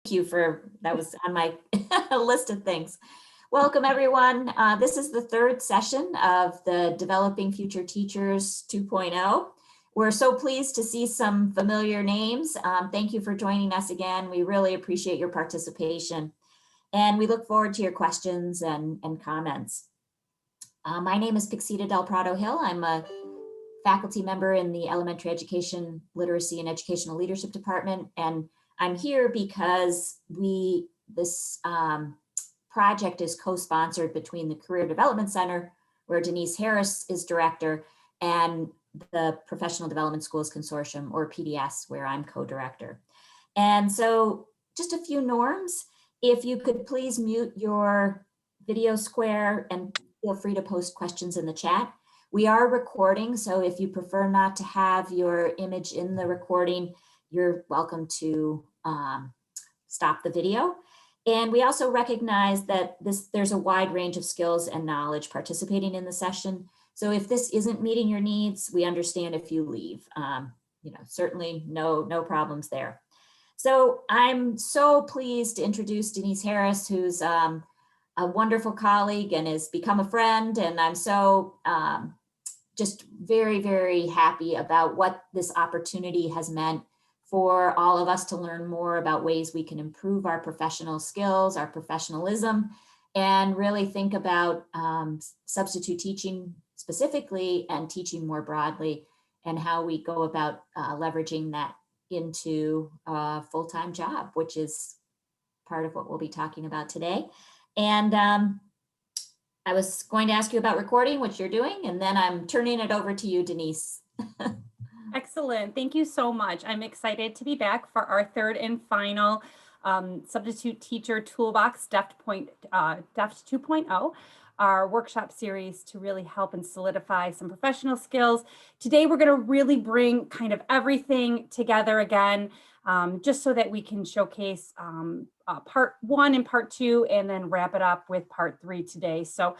you for, that was on my list of things. Welcome everyone. This is the third session of the Developing Future Teachers 2.0. We're so pleased to see some familiar names. Thank you for joining us again. We really appreciate your participation. And we look forward to your questions and comments. My name is Pixita Del Prado Hill. I'm a faculty member in the Elementary Education, Literacy, and Educational Leadership Department. And I'm here because this project is co-sponsored between the Career Development Center, where Denise Harris is director, and the Professional Development Schools Consortium, or PDS, where I'm co-director. And so just a few norms. If you could please mute your video square and feel free to post questions in the chat. We are recording, so if you prefer not to have your image in the recording, you're welcome to stop the video. And we also recognize that there's a wide range of skills and knowledge participating in the session. So if this isn't meeting your needs, we understand if you leave. Certainly no problems there. So I'm so pleased to introduce Denise Harris, who's a wonderful colleague and has become a friend. And I'm so just very, very happy about what this opportunity has meant for all of us to learn more about ways we can improve our professional skills, our professionalism, and really think about substitute teaching specifically and teaching more broadly, and how we go about leveraging that into a full-time job, which is part of what we'll be talking about today. And I was going to ask you about recording, which you're doing, and then I'm turning it over to you, Denise. Excellent. Thank you so much. I'm excited to be back for our third and final Substitute Teacher Toolbox DeFT 2.0, our workshop series to really help and solidify some professional skills. Today, we're going to really bring kind of everything together again, just so that we can showcase part 1 and part 2, and then wrap it up with part 3 today. So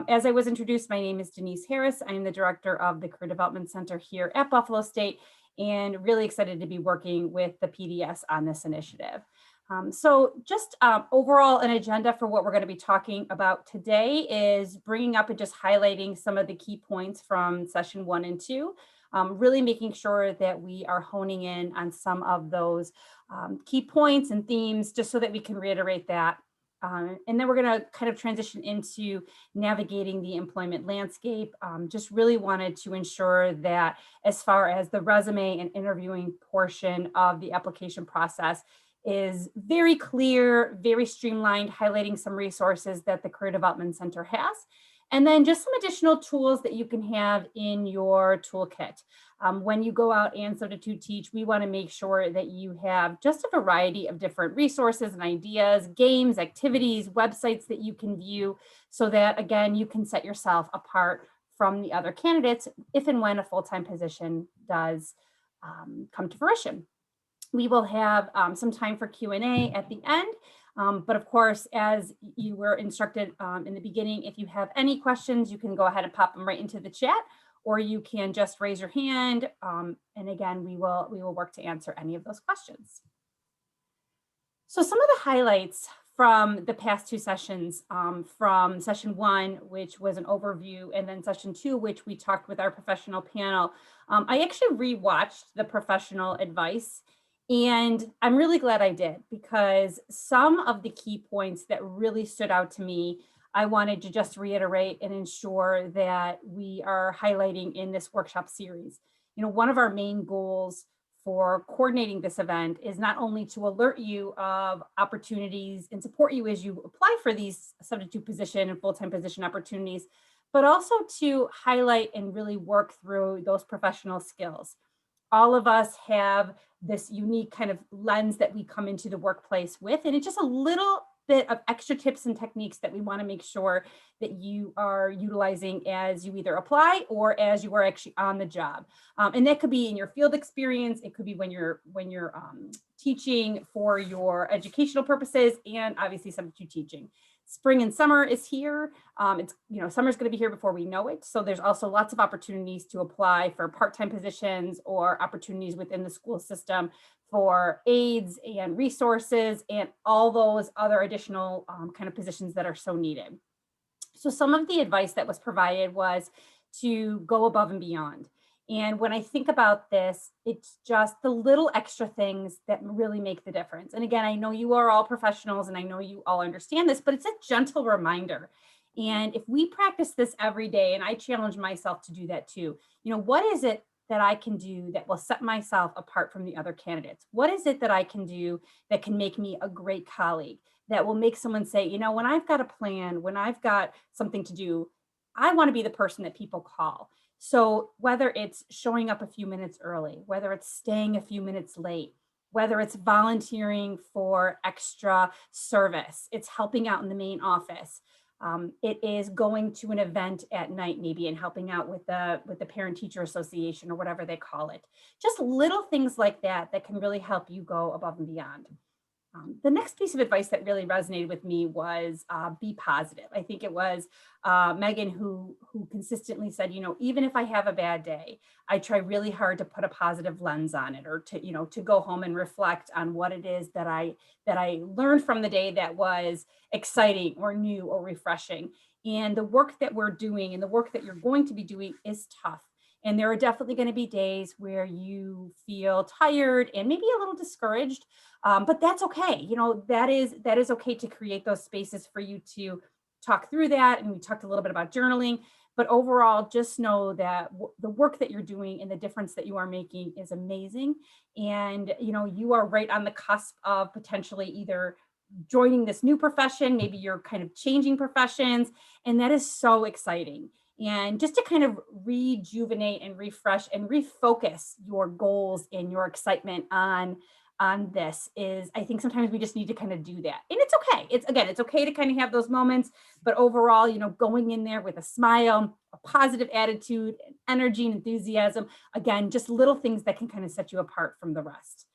as I was introduced, my name is Denise Harris. I'm the director of the Career Development Center here at Buffalo State, and really excited to be working with the PDS on this initiative. So just overall, an agenda for what we're going to be talking about today is bringing up and just highlighting some of the key points from session 1 and 2. Really making sure that we are honing in on some of those key points and themes, just so that we can reiterate that. And then we're going to kind of transition into navigating the employment landscape. Just really wanted to ensure that as far as the resume and interviewing portion of the application process is very clear, very streamlined, highlighting some resources that the Career Development Center has. And then just some additional tools that you can have in your toolkit. When you go out and substitute teach, we want to make sure that you have just a variety of different resources and ideas, games, activities, websites that you can view, so that, again, you can set yourself apart from the other candidates if and when a full-time position does come to fruition. We will have some time for Q&A at the end. But of course, as you were instructed in the beginning, if you have any questions, you can go ahead and pop them right into the chat, or you can just raise your hand. And again, we will work to answer any of those questions. So some of the highlights from the past 2 sessions, from session 1, which was an overview, and then session 2, which we talked with our professional panel. I actually rewatched the professional advice, and I'm really glad I did, because some of the key points that really stood out to me, I wanted to just reiterate and ensure that we are highlighting in this workshop series. One of our main goals for coordinating this event is not only to alert you of opportunities and support you as you apply for these substitute position and full-time position opportunities, but also to highlight and really work through those professional skills. All of us have this unique kind of lens that we come into the workplace with, and it's just a little bit of extra tips and techniques that we want to make sure that you are utilizing as you either apply or as you are actually on the job. And that could be in your field experience. It could be when you're teaching for your educational purposes, and obviously substitute teaching. Spring and summer is here. Summer's going to be here before we know it. So there's also lots of opportunities to apply for part-time positions or opportunities within the school system for aides and resources and all those other additional kind of positions that are so needed. So some of the advice that was provided was to go above and beyond. And when I think about this, it's just the little extra things that really make the difference. And again, I know you are all professionals and I know you all understand this, but it's a gentle reminder. And if we practice this every day, and I challenge myself to do that too, what is it that I can do that will set myself apart from the other candidates? What is it that I can do that can make me a great colleague, that will make someone say, when I've got a plan, when I've got something to do, I want to be the person that people call. So whether it's showing up a few minutes early, whether it's staying a few minutes late, whether it's volunteering for extra service, it's helping out in the main office. It is going to an event at night maybe and helping out with the parent teacher association or whatever they call it. Just little things like that that can really help you go above and beyond. The next piece of advice that really resonated with me was be positive. I think it was Megan who consistently said, even if I have a bad day, I try really hard to put a positive lens on it, or to go home and reflect on what it is that I learned from the day that was exciting or new or refreshing. And the work that we're doing and the work that you're going to be doing is tough. And there are definitely going to be days where you feel tired and maybe a little discouraged, but that's okay. That is okay to create those spaces for you to talk through that. And we talked a little bit about journaling, but overall, just know that the work that you're doing and the difference that you are making is amazing. And, you are right on the cusp of potentially either joining this new profession, maybe you're kind of changing professions, and that is so exciting. And just to kind of rejuvenate and refresh and refocus your goals and your excitement on this is, I think sometimes we just need to kind of do that. And it's okay. It's okay to kind of have those moments, but overall, going in there with a smile, a positive attitude, energy and enthusiasm, again, just little things that can kind of set you apart from the rest.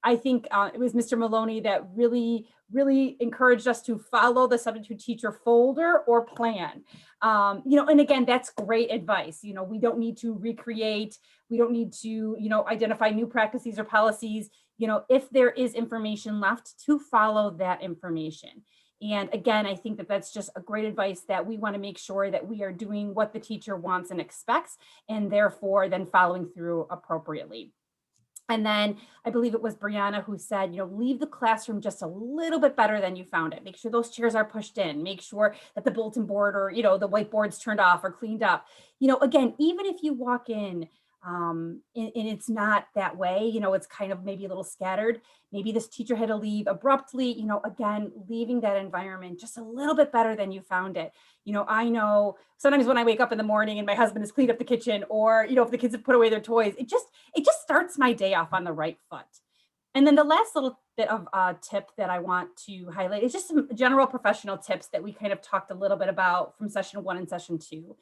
I think it was Mr. Maloney that really encouraged us to follow the substitute teacher folder or plan. And again, that's great advice. We don't need to recreate. We don't need to, identify new practices or policies. If there is information left, to follow that information. And again, I think that that's just a great advice, that we want to make sure that we are doing what the teacher wants and expects, and therefore then following through appropriately. And then I believe it was Brianna who said, leave the classroom just a little bit better than you found it. Make sure those chairs are pushed in, make sure that the bulletin board or, the whiteboard's turned off or cleaned up. Again, even if you walk in and it's not that way, it's kind of maybe a little scattered. Maybe this teacher had to leave abruptly, again, leaving that environment just a little bit better than you found it. I know sometimes when I wake up in the morning and my husband has cleaned up the kitchen, or, if the kids have put away their toys, it just starts my day off on the right foot. And then the last little bit of tip that I want to highlight is just some general professional tips that we kind of talked a little bit about from session 1 and session 2.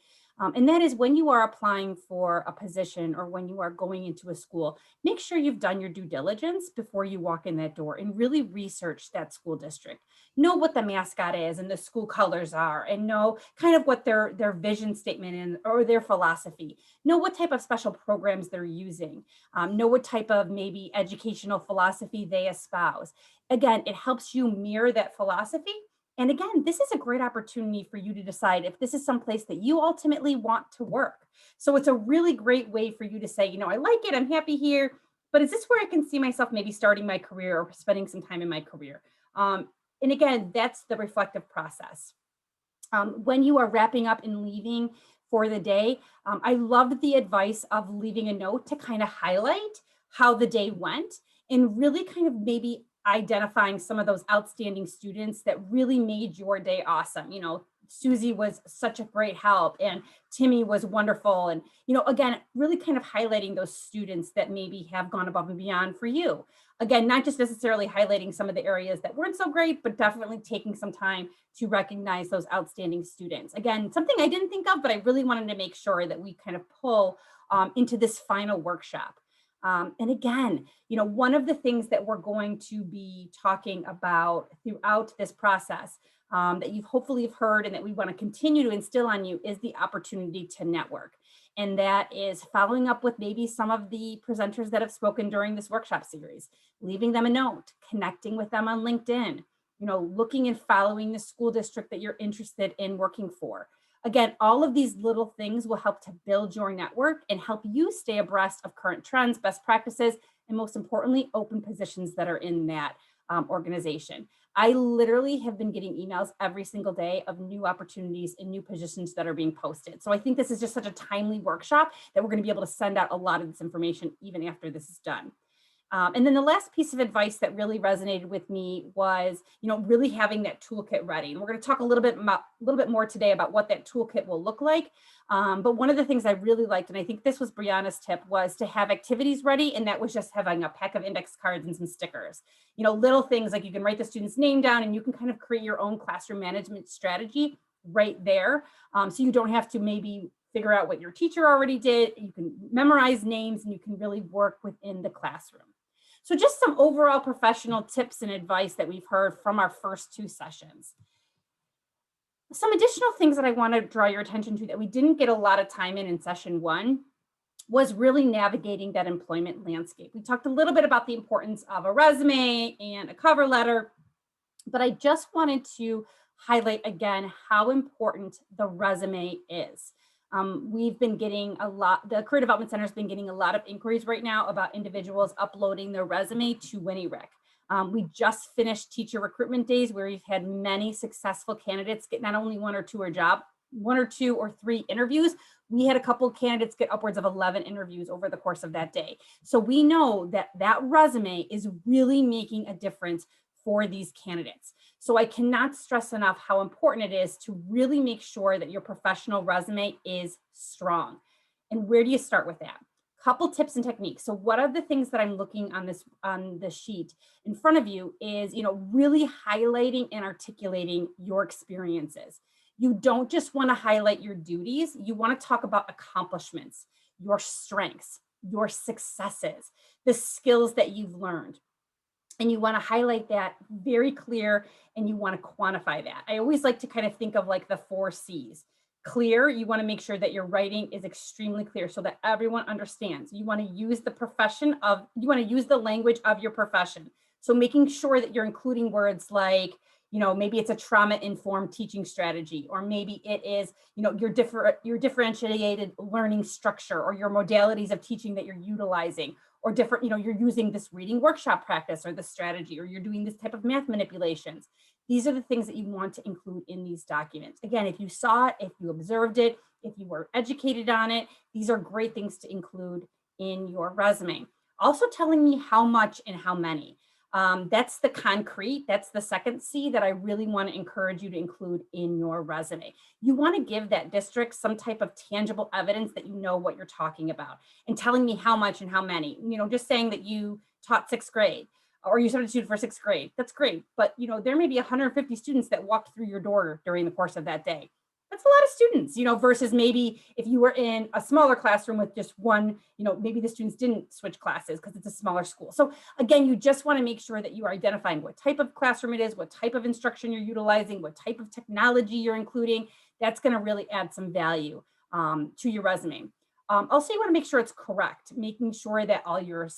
And that is, when you are applying for a position or when you are going into a school, make sure you've done your due diligence before you walk in that door and really research that school district. Know what the mascot is and the school colors are, and know kind of what their vision statement is or their philosophy. Know what type of special programs they're using. Know what type of maybe educational philosophy they espouse. Again, it helps you mirror that philosophy. And again, this is a great opportunity for you to decide if this is someplace that you ultimately want to work. So it's a really great way for you to say, I like it, I'm happy here, but is this where I can see myself maybe starting my career or spending some time in my career? And again, that's the reflective process. When you are wrapping up and leaving for the day, I loved the advice of leaving a note to kind of highlight how the day went, and really kind of maybe identifying some of those outstanding students that really made your day awesome. Susie was such a great help, and Timmy was wonderful. And, again, really kind of highlighting those students that maybe have gone above and beyond for you. Again, not just necessarily highlighting some of the areas that weren't so great, but definitely taking some time to recognize those outstanding students. Again, something I didn't think of, but I really wanted to make sure that we kind of pull into this final workshop. And again, one of the things that we're going to be talking about throughout this process that you've hopefully have heard and that we want to continue to instill on you is the opportunity to network. And that is following up with maybe some of the presenters that have spoken during this workshop series, leaving them a note, connecting with them on LinkedIn, looking and following the school district that you're interested in working for. Again, all of these little things will help to build your network and help you stay abreast of current trends, best practices, and most importantly, open positions that are in that organization. I literally have been getting emails every single day of new opportunities and new positions that are being posted. So I think this is just such a timely workshop that we're going to be able to send out a lot of this information even after this is done. And then the last piece of advice that really resonated with me was, really having that toolkit ready. And we're going to talk a little bit more today about what that toolkit will look like. But one of the things I really liked, and I think this was Brianna's tip, was to have activities ready. And that was just having a pack of index cards and some stickers. Little things like you can write the student's name down and you can kind of create your own classroom management strategy right there. So you don't have to maybe figure out what your teacher already did. You can memorize names and you can really work within the classroom. So just some overall professional tips and advice that we've heard from our first 2 sessions. Some additional things that I want to draw your attention to that we didn't get a lot of time in session 1 was really navigating that employment landscape. We talked a little bit about the importance of a resume and a cover letter, but I just wanted to highlight again how important the resume is. We've been getting the Career Development Center has been getting a lot of inquiries right now about individuals uploading their resume to WinnieRec. We just finished teacher recruitment days where we've had many successful candidates get not only 1 or 2 or 3 interviews. We had a couple of candidates get upwards of 11 interviews over the course of that day. So we know that that resume is really making a difference for these candidates. So I cannot stress enough how important it is to really make sure that your professional resume is strong. And where do you start with that? Couple tips and techniques. So what are the things that I'm looking on the sheet in front of you is, really highlighting and articulating your experiences. You don't just want to highlight your duties. You want to talk about accomplishments, your strengths, your successes, the skills that you've learned. And you want to highlight that very clear and you want to quantify that. I always like to kind of think of like the 4 C's. Clear, you want to make sure that your writing is extremely clear so that everyone understands. You want to use the language of your profession. So making sure that you're including words like, maybe it's a trauma-informed teaching strategy, or maybe it is, your differentiated learning structure or your modalities of teaching that you're utilizing, or different, you're using this reading workshop practice or this strategy, or you're doing this type of math manipulations. These are the things that you want to include in these documents. Again, if you saw it, if you observed it, if you were educated on it, these are great things to include in your resume. Also telling me how much and how many. That's the concrete. That's the second C that I really want to encourage you to include in your resume. You want to give that district some type of tangible evidence that you know what you're talking about, and telling me how much and how many. Just saying that you taught 6th grade or you substituted for 6th grade. That's great. But there may be 150 students that walked through your door during the course of that day. That's a lot of students, versus maybe if you were in a smaller classroom with just one, maybe the students didn't switch classes because it's a smaller school. So again, you just want to make sure that you are identifying what type of classroom it is, what type of instruction you're utilizing, what type of technology you're including. That's going to really add some value to your resume. Also, you want to make sure it's correct, making sure that all your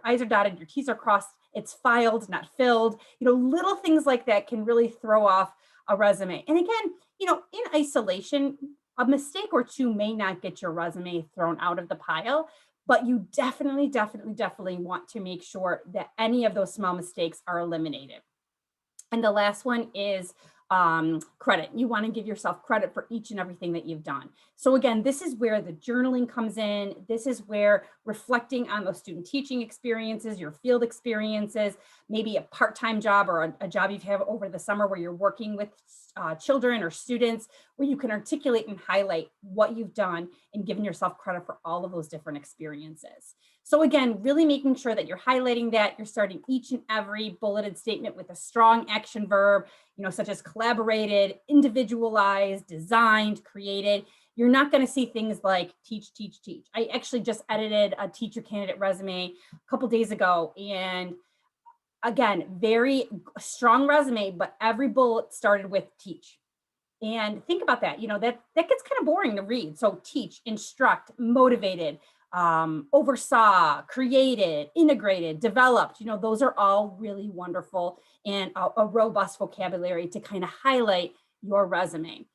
I's are dotted, your T's are crossed, it's filed, not filled. Little things like that can really throw off a resume. And again, in isolation, a mistake or 2 may not get your resume thrown out of the pile, but you definitely want to make sure that any of those small mistakes are eliminated. And the last one is credit. You want to give yourself credit for each and everything that you've done. So again, this is where the journaling comes in. This is where reflecting on those student teaching experiences, your field experiences, maybe a part-time job or a job you've had over the summer where you're working with children or students, where you can articulate and highlight what you've done and giving yourself credit for all of those different experiences. So again, really making sure that you're highlighting that, you're starting each and every bulleted statement with a strong action verb, such as collaborated, individualized, designed, created. You're not going to see things like teach. I actually just edited a teacher candidate resume a couple days ago, and Again, very strong resume, but every bullet started with teach. And think about that, that gets kind of boring to read. So teach, instruct, motivated, oversaw, created, integrated, developed, those are all really wonderful and a robust vocabulary to kind of highlight your resume.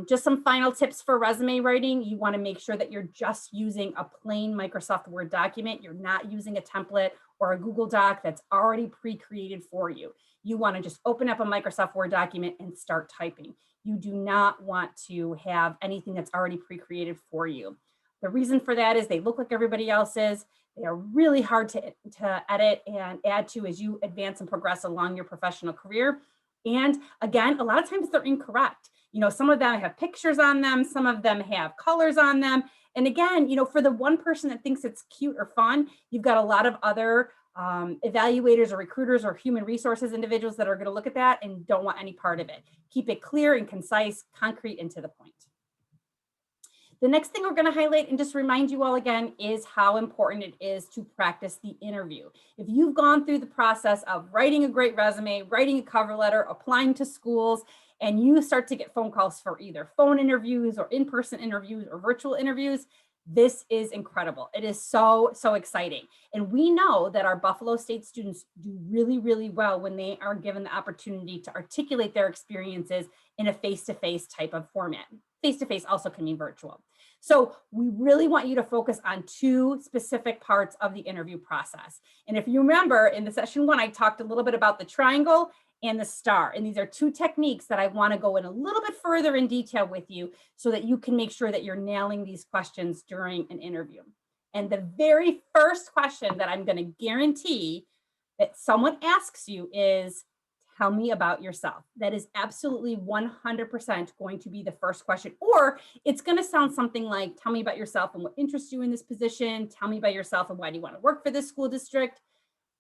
Just some final tips for resume writing. You want to make sure that you're just using a plain Microsoft Word document. You're not using a template or a Google Doc that's already pre-created for you. You want to just open up a Microsoft Word document and start typing. You do not want to have anything that's already pre-created for you. The reason for that is they look like everybody else's. They are really hard to edit and add to as you advance and progress along your professional career. And again, a lot of times they're incorrect. Some of them have pictures on them, some of them have colors on them. And again, for the one person that thinks it's cute or fun, you've got a lot of other evaluators or recruiters or human resources individuals that are going to look at that and don't want any part of it. Keep it clear and concise, concrete, and to the point. The next thing we're going to highlight and just remind you all again is how important it is to practice the interview. If you've gone through the process of writing a great resume, writing a cover letter, applying to schools, and you start to get phone calls for either phone interviews or in-person interviews or virtual interviews, this is incredible. It is so, so exciting. And we know that our Buffalo State students do really, really well when they are given the opportunity to articulate their experiences in a face-to-face type of format. Face-to-face also can mean virtual. So we really want you to focus on two specific parts of the interview process. And if you remember in the session 1, I talked a little bit about the triangle and the star. And these are two techniques that I want to go in a little bit further in detail with you so that you can make sure that you're nailing these questions during an interview. And the very first question that I'm going to guarantee that someone asks you is, tell me about yourself. That is absolutely 100% going to be the first question. Or it's going to sound something like, tell me about yourself and what interests you in this position. Tell me about yourself and why do you want to work for this school district?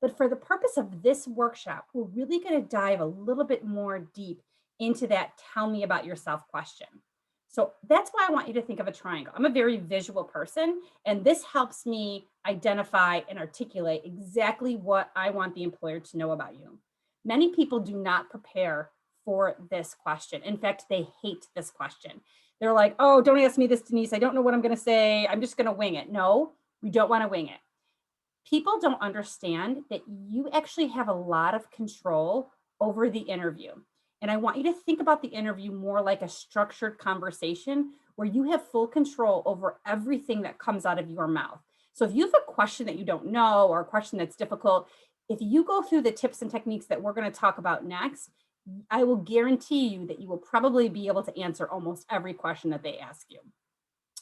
But for the purpose of this workshop, we're really going to dive a little bit more deep into that tell me about yourself question. So that's why I want you to think of a triangle. I'm a very visual person, and this helps me identify and articulate exactly what I want the employer to know about you. Many people do not prepare for this question. In fact, they hate this question. They're like, oh, don't ask me this, Denise. I don't know what I'm going to say. I'm just going to wing it. No, we don't want to wing it. People don't understand that you actually have a lot of control over the interview. And I want you to think about the interview more like a structured conversation where you have full control over everything that comes out of your mouth. So if you have a question that you don't know or a question that's difficult, if you go through the tips and techniques that we're going to talk about next, I will guarantee you that you will probably be able to answer almost every question that they ask you.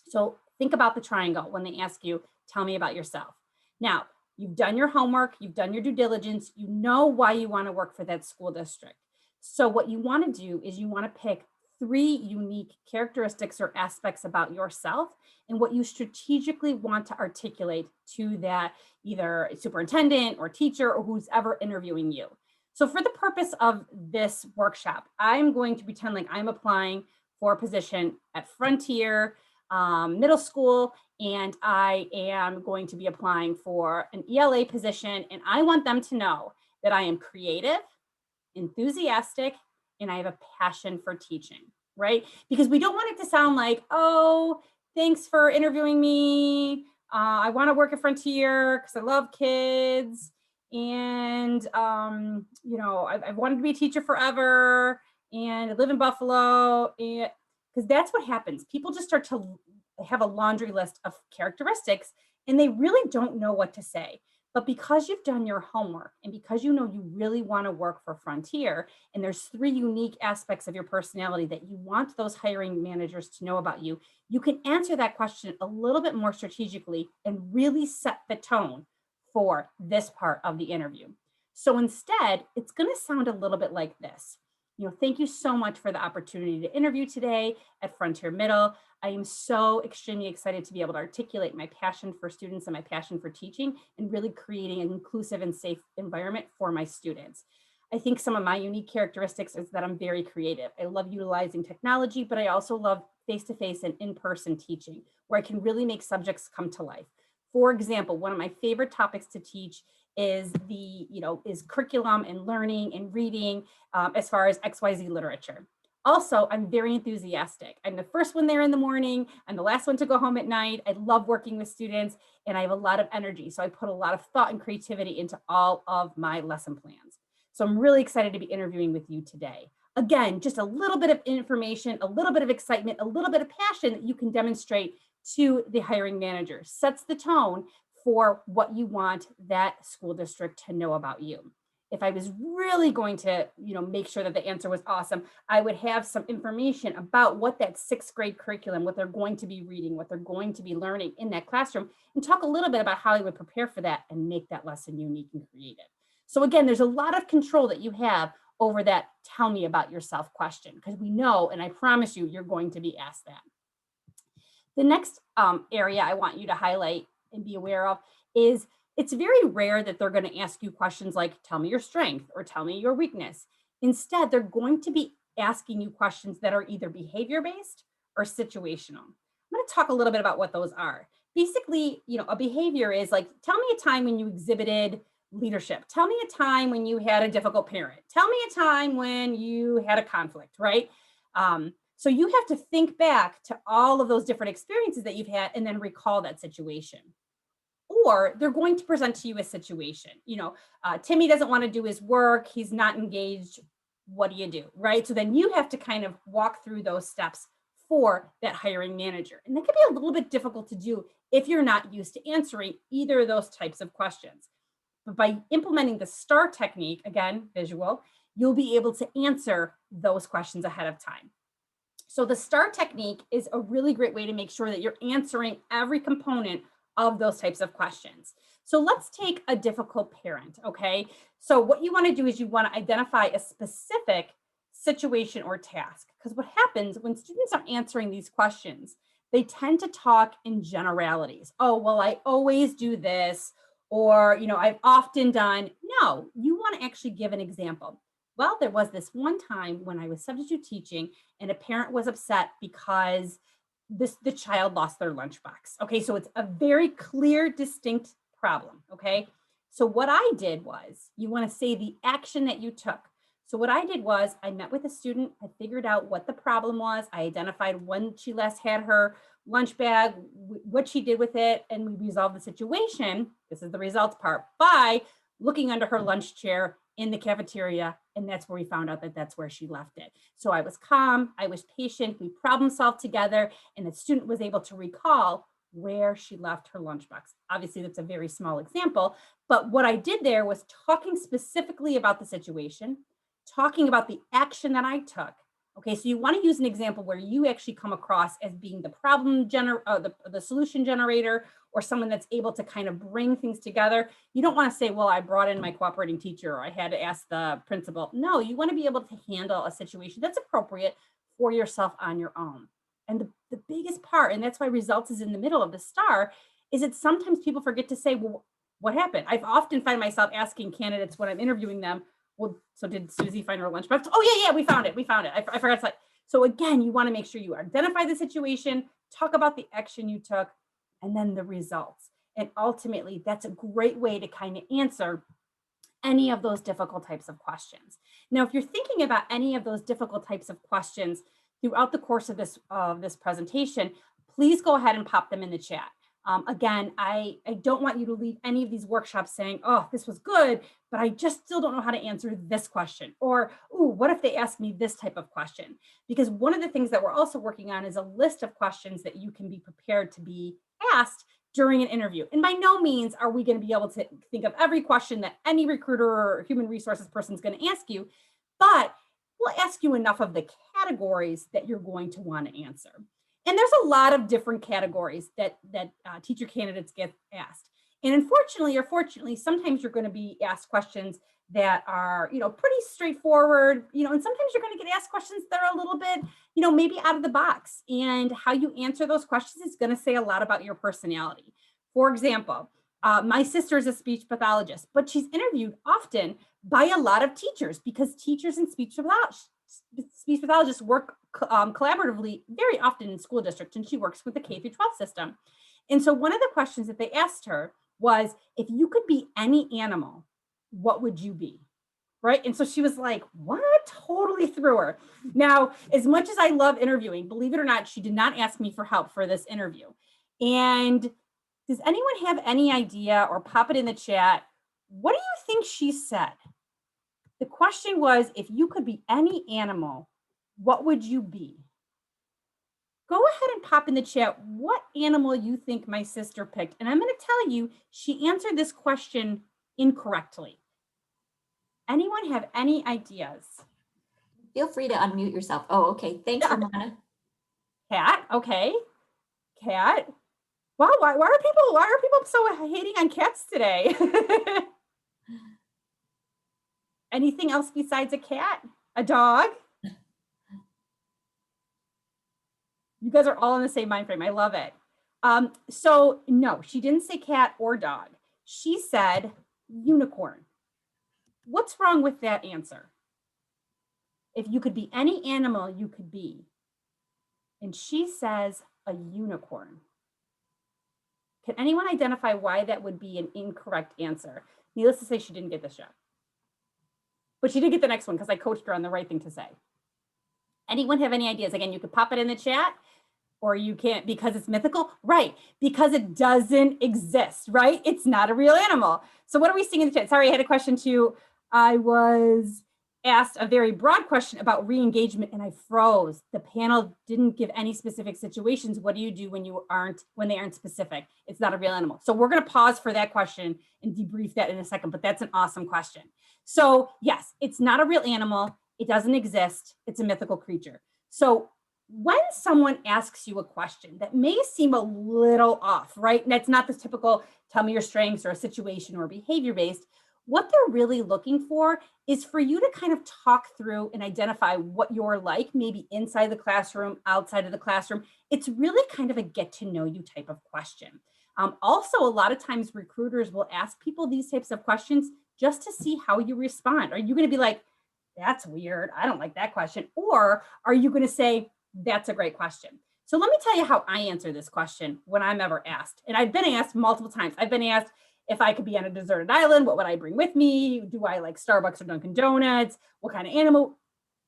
So think about the triangle when they ask you, tell me about yourself. Now, you've done your homework, you've done your due diligence, you know why you want to work for that school district. So what you want to do is you want to pick 3 unique characteristics or aspects about yourself and what you strategically want to articulate to that either superintendent or teacher or who's ever interviewing you. So for the purpose of this workshop, I'm going to pretend like I'm applying for a position at Frontier Middle School, and I am going to be applying for an ELA position, and I want them to know that I am creative, enthusiastic, and I have a passion for teaching, right? Because we don't want it to sound like, oh, thanks for interviewing me. I want to work at Frontier because I love kids. And, I've wanted to be a teacher forever. And I live in Buffalo. And because that's what happens. People just start to have a laundry list of characteristics and they really don't know what to say. But because you've done your homework and because you know you really want to work for Frontier, and there's 3 unique aspects of your personality that you want those hiring managers to know about you, you can answer that question a little bit more strategically and really set the tone for this part of the interview. So instead, it's going to sound a little bit like this. Thank you so much for the opportunity to interview today at Frontier Middle. I am so extremely excited to be able to articulate my passion for students and my passion for teaching and really creating an inclusive and safe environment for my students. I think some of my unique characteristics is that I'm very creative. I love utilizing technology, but I also love face-to-face and in-person teaching where I can really make subjects come to life. For example, one of my favorite topics to teach is is curriculum and learning and reading as far as XYZ literature. Also, I'm very enthusiastic. I'm the first one there in the morning. I'm the last one to go home at night. I love working with students and I have a lot of energy. So I put a lot of thought and creativity into all of my lesson plans. So I'm really excited to be interviewing with you today. Again, just a little bit of information, a little bit of excitement, a little bit of passion that you can demonstrate to the hiring manager. Sets the tone for what you want that school district to know about you. If I was really going to, make sure that the answer was awesome, I would have some information about what that 6th grade curriculum, what they're going to be reading, what they're going to be learning in that classroom, and talk a little bit about how I would prepare for that and make that lesson unique and creative. So again, there's a lot of control that you have over that tell me about yourself question, because we know, and I promise you, you're going to be asked that. The next area I want you to highlight and be aware of is it's very rare that they're going to ask you questions like, tell me your strength or tell me your weakness. Instead, they're going to be asking you questions that are either behavior-based or situational. I'm going to talk a little bit about what those are. Basically, a behavior is like, tell me a time when you exhibited leadership. Tell me a time when you had a difficult parent. Tell me a time when you had a conflict, right? So you have to think back to all of those different experiences that you've had and then recall that situation. Or they're going to present to you a situation. Timmy doesn't want to do his work. He's not engaged. What do you do, right? So then you have to kind of walk through those steps for that hiring manager. And that can be a little bit difficult to do if you're not used to answering either of those types of questions. But by implementing the STAR technique, again, visual, you'll be able to answer those questions ahead of time. So the STAR technique is a really great way to make sure that you're answering every component of those types of questions. So let's take a difficult parent, okay? So what you want to do is you want to identify a specific situation or task, because what happens when students are answering these questions, they tend to talk in generalities. Oh, well, I always do this, or, I've often done. No, you want to actually give an example. Well, there was this one time when I was substitute teaching and a parent was upset because the child lost their lunchbox. Okay, so it's a very clear, distinct problem. Okay, so what I did was, you want to say the action that you took. So what I did was I met with a student, I figured out what the problem was, I identified when she last had her lunch bag, what she did with it, and we resolved the situation. This is the results part, by looking under her lunch chair in the cafeteria, and that's where we found out that that's where she left it. So I was calm, I was patient, we problem solved together, and the student was able to recall where she left her lunchbox. Obviously, that's a very small example, but what I did there was talking specifically about the situation, talking about the action that I took. Okay, so you want to use an example where you actually come across as being the the solution generator, or someone that's able to kind of bring things together. You don't want to say, well, I brought in my cooperating teacher, or I had to ask the principal. No, you want to be able to handle a situation that's appropriate for yourself on your own. And the biggest part, and that's why results is in the middle of the STAR, is that sometimes people forget to say, well, what happened? I've often find myself asking candidates when I'm interviewing them, well, so did Susie find her lunchbox? Oh, yeah, we found it. I forgot to say. So again, you want to make sure you identify the situation, talk about the action you took, and then the results. And ultimately, that's a great way to kind of answer any of those difficult types of questions. Now, if you're thinking about any of those difficult types of questions throughout the course of this presentation, please go ahead and pop them in the chat. Again, I don't want you to leave any of these workshops saying, oh, this was good, but I just still don't know how to answer this question. Or, ooh, what if they ask me this type of question? Because one of the things that we're also working on is a list of questions that you can be prepared to be asked during an interview. And by no means are we going to be able to think of every question that any recruiter or human resources person is going to ask you, but we'll ask you enough of the categories that you're going to want to answer. And there's a lot of different categories that teacher candidates get asked. And unfortunately or fortunately, sometimes you're going to be asked questions that are, pretty straightforward, and sometimes you're going to get asked questions that are a little bit, maybe out of the box. And how you answer those questions is going to say a lot about your personality. For example, my sister is a speech pathologist, but she's interviewed often by a lot of teachers, because teachers and speech pathologists work collaboratively very often in school districts, and she works with the K-12 system. And so one of the questions that they asked her was, if you could be any animal, what would you be? Right. And so she was like, what? Totally threw her. Now, as much as I love interviewing, believe it or not, she did not ask me for help for this interview. And does anyone have any idea, or pop it in the chat, what do you think she said? The question was, if you could be any animal, what would you be? Go ahead and pop in the chat what animal you think my sister picked. And I'm going to tell you, she answered this question incorrectly. Anyone have any ideas? Feel free to unmute yourself. Oh, okay. Thanks, Yeah. Ramona. Cat. Okay. Cat. Wow. Why are people so hating on cats today? Anything else besides a cat? A dog? You guys are all in the same mind frame. I love it. So no, she didn't say cat or dog. She said unicorn. What's wrong with that answer? If you could be any animal you could be. And she says a unicorn. Can anyone identify why that would be an incorrect answer? Needless to say, she didn't get this job. But she did get the next one because I coached her on the right thing to say. Anyone have any ideas? Again, you could pop it in the chat, or you can't because it's mythical. Right, because it doesn't exist, right? It's not a real animal. So what are we seeing in the chat? Sorry, I had a question too. I was asked a very broad question about re-engagement and I froze. The panel didn't give any specific situations. What do you do when they aren't specific? It's not a real animal. So we're going to pause for that question and debrief that in a second, but that's an awesome question. So yes, it's not a real animal. It doesn't exist. It's a mythical creature. So when someone asks you a question that may seem a little off, right? And that's not the typical tell me your strengths or a situation or behavior based. What they're really looking for is for you to kind of talk through and identify what you're like, maybe inside the classroom, outside of the classroom. It's really kind of a get to know you type of question. Also, a lot of times recruiters will ask people these types of questions just to see how you respond. Are you going to be like, that's weird, I don't like that question? Or are you going to say, that's a great question? So let me tell you how I answer this question when I'm ever asked. And I've been asked multiple times. I've been asked, if I could be on a deserted island, what would I bring with me? Do I like Starbucks or Dunkin' Donuts? What kind of animal?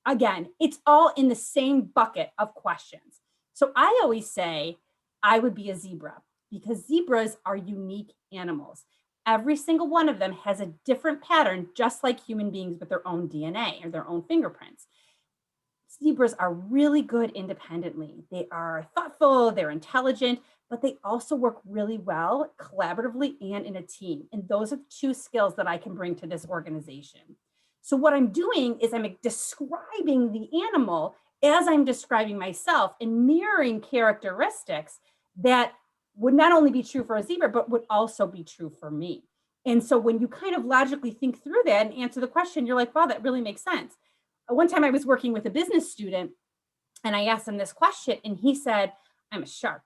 Again, it's all in the same bucket of questions. So I always say I would be a zebra because zebras are unique animals. Every single one of them has a different pattern, just like human beings with their own DNA or their own fingerprints. Zebras are really good independently. They are thoughtful, they're intelligent, but they also work really well collaboratively and in a team. And those are the two skills that I can bring to this organization. So what I'm doing is I'm describing the animal as I'm describing myself and mirroring characteristics that would not only be true for a zebra, but would also be true for me. And so when you kind of logically think through that and answer the question, you're like, wow, that really makes sense. One time I was working with a business student and I asked him this question and he said, I'm a shark.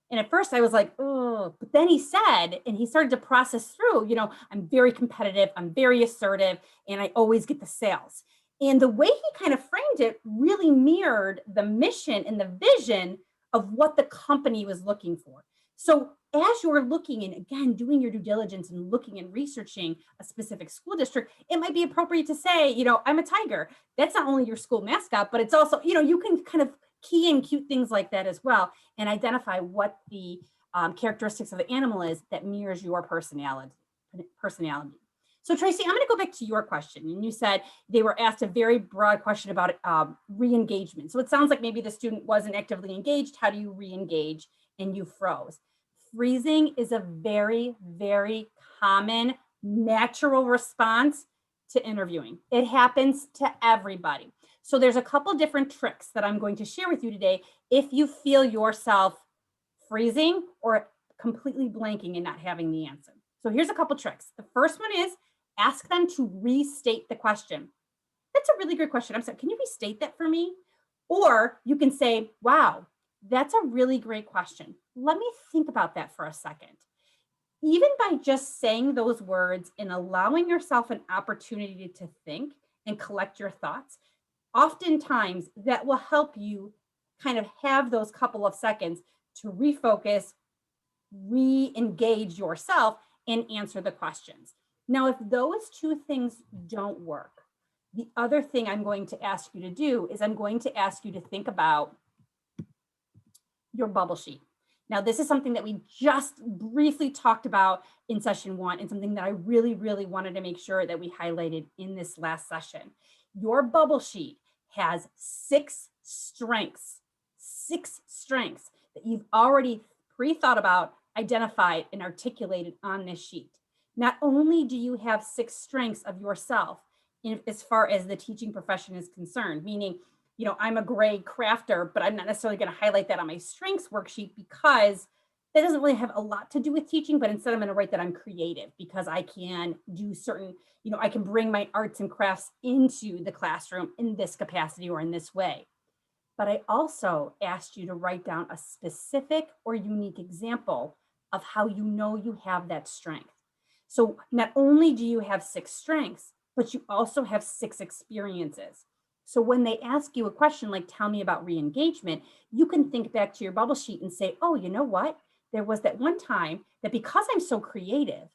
And at first I was like, oh, but then he said, and he started to process through, I'm very competitive, I'm very assertive, and I always get the sales. And the way he kind of framed it really mirrored the mission and the vision of what the company was looking for. So as you're looking and again, doing your due diligence and looking and researching a specific school district, it might be appropriate to say, I'm a tiger. That's not only your school mascot, but it's also, you can kind of key in cute things like that as well and identify what the characteristics of the animal is that mirrors your personality. So Tracy, I'm going to go back to your question. And you said they were asked a very broad question about re-engagement. So it sounds like maybe the student wasn't actively engaged. How do you re-engage? And you froze. Freezing is a very, very common natural response to interviewing. It happens to everybody. So there's a couple different tricks that I'm going to share with you today if you feel yourself freezing or completely blanking and not having the answer. So here's a couple tricks. The first one is ask them to restate the question. That's a really great question. I'm sorry, can you restate that for me? Or you can say, wow, that's a really great question. Let me think about that for a second. Even by just saying those words and allowing yourself an opportunity to think and collect your thoughts, oftentimes that will help you kind of have those couple of seconds to refocus, re-engage yourself, and answer the questions. Now, if those two things don't work, the other thing I'm going to ask you to do is I'm going to ask you to think about your bubble sheet. Now, this is something that we just briefly talked about in session 1 and something that I really, really wanted to make sure that we highlighted in this last session. Your bubble sheet has 6 strengths that you've already pre-thought about, identified, and articulated on this sheet. Not only do you have 6 strengths of yourself as far as the teaching profession is concerned, meaning, I'm a great crafter, but I'm not necessarily going to highlight that on my strengths worksheet because that doesn't really have a lot to do with teaching, but instead I'm going to write that I'm creative because I can do certain, I can bring my arts and crafts into the classroom in this capacity or in this way. But I also asked you to write down a specific or unique example of how you have that strength. So not only do you have 6 strengths, but you also have 6 experiences. So when they ask you a question like, tell me about re-engagement, you can think back to your bubble sheet and say, oh, you know what? There was that one time that because I'm so creative,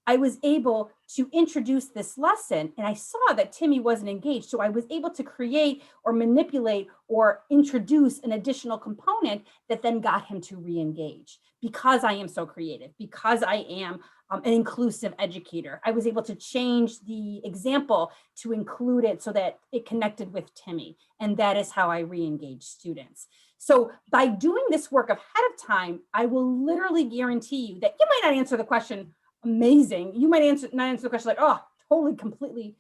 I was able to introduce this lesson and I saw that Timmy wasn't engaged. So I was able to create or manipulate or introduce an additional component that then got him to re-engage because I am so creative, because I am an inclusive educator. I was able to change the example to include it so that it connected with Timmy. And that is how I re-engage students. So by doing this work ahead of time, I will literally guarantee you that you might not answer the question amazing. You might not answer the question like, oh, totally, completely,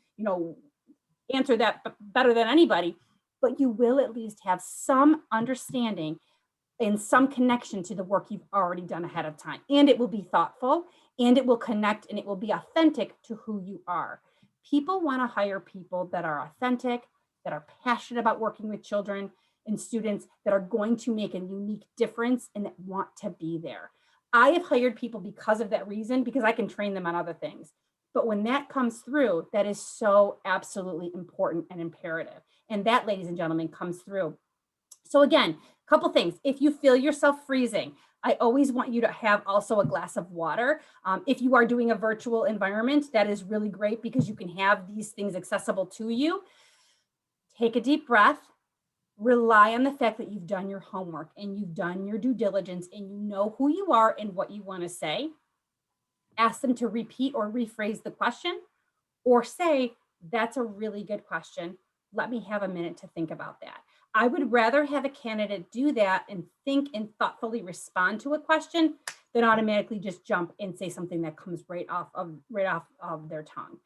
answer that better than anybody, but you will at least have some understanding and some connection to the work you've already done ahead of time. And it will be thoughtful and it will connect and it will be authentic to who you are. People want to hire people that are authentic, that are passionate about working with children and students, that are going to make a unique difference and that want to be there. I have hired people because of that reason, because I can train them on other things. But when that comes through, that is so absolutely important and imperative. And that, ladies and gentlemen, comes through. So again, a couple things. If you feel yourself freezing, I always want you to have also a glass of water. If you are doing a virtual environment, that is really great because you can have these things accessible to you. Take a deep breath. Rely on the fact that you've done your homework and you've done your due diligence and you know who you are and what you want to say. Ask them to repeat or rephrase the question or say, that's a really good question. Let me have a minute to think about that. I would rather have a candidate do that and think and thoughtfully respond to a question than automatically just jump and say something that comes right off of their tongue.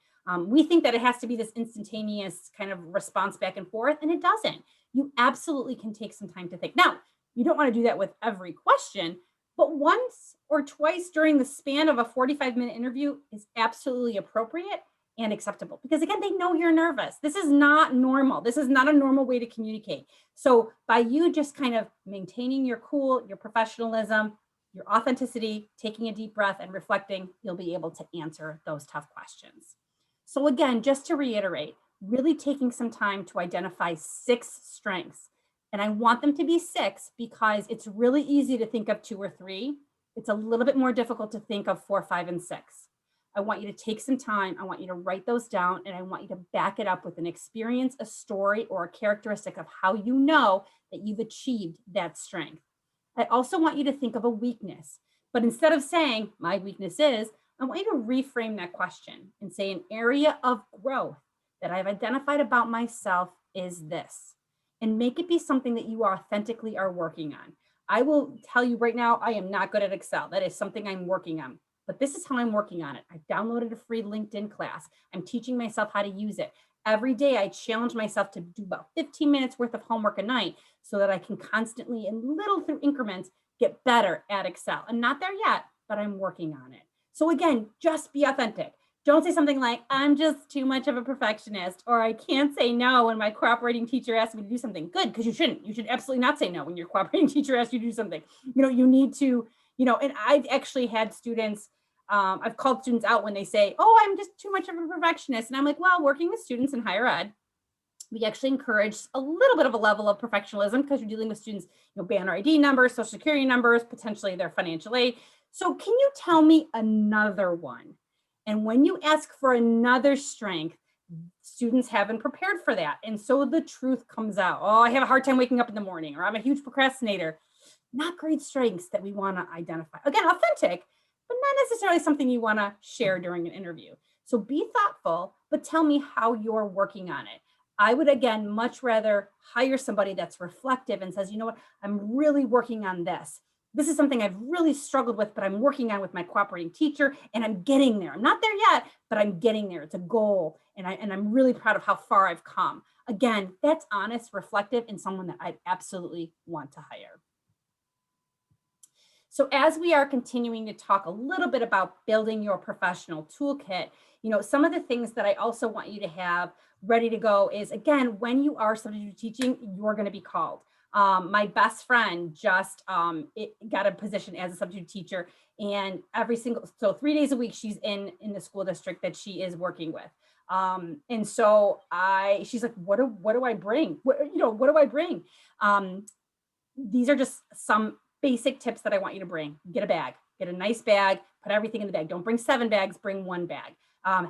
We think that it has to be this instantaneous kind of response back and forth, and it doesn't. You absolutely can take some time to think. Now, you don't want to do that with every question, but once or twice during the span of a 45-minute interview is absolutely appropriate and acceptable. Because again, they know you're nervous. This is not normal. This is not a normal way to communicate. So by you just kind of maintaining your cool, your professionalism, your authenticity, taking a deep breath and reflecting, you'll be able to answer those tough questions. So again, just to reiterate, really taking some time to identify 6 strengths. And I want them to be 6 because it's really easy to think of 2 or 3. It's a little bit more difficult to think of 4, 5, and 6. I want you to take some time. I want you to write those down and I want you to back it up with an experience, a story, or a characteristic of how you know that you've achieved that strength. I also want you to think of a weakness, but instead of saying my weakness is, I want you to reframe that question and say an area of growth that I've identified about myself is this, and make it be something that you authentically are working on. I will tell you right now, I am not good at Excel. That is something I'm working on, but this is how I'm working on it. I've downloaded a free LinkedIn class. I'm teaching myself how to use it. Every day I challenge myself to do about 15 minutes worth of homework a night so that I can constantly, in little through increments, get better at Excel. I'm not there yet, but I'm working on it. So again, just be authentic. Don't say something like, I'm just too much of a perfectionist, or I can't say no when my cooperating teacher asks me to do something. Good, because you shouldn't. You should absolutely not say no when your cooperating teacher asks you to do something. You need to, and I've actually had students, I've called students out when they say, oh, I'm just too much of a perfectionist. And I'm like, well, working with students in higher ed, we actually encourage a little bit of a level of professionalism because you're dealing with students, banner ID numbers, social security numbers, potentially their financial aid. So can you tell me another one? And when you ask for another strength, students haven't prepared for that. And so the truth comes out. Oh, I have a hard time waking up in the morning, or I'm a huge procrastinator. Not great strengths that we want to identify. Again, authentic, but not necessarily something you want to share during an interview. So be thoughtful, but tell me how you're working on it. I would, again, much rather hire somebody that's reflective and says, you know what, I'm really working on this. This is something I've really struggled with, but I'm working on with my cooperating teacher and I'm getting there. I'm not there yet, but I'm getting there. It's a goal. And I'm really proud of how far I've come. Again, that's honest, reflective, and someone that I'd absolutely want to hire. So as we are continuing to talk a little bit about building your professional toolkit, some of the things that I also want you to have ready to go is, again, when you are substitute teaching, you're going to be called. My best friend just got a position as a substitute teacher, and so 3 days a week, she's in the school district that she is working with. And so she's like, what do I bring? What do I bring? These are just some basic tips that I want you to bring. Get a bag, get a nice bag, put everything in the bag. Don't bring 7 bags, bring 1 bag.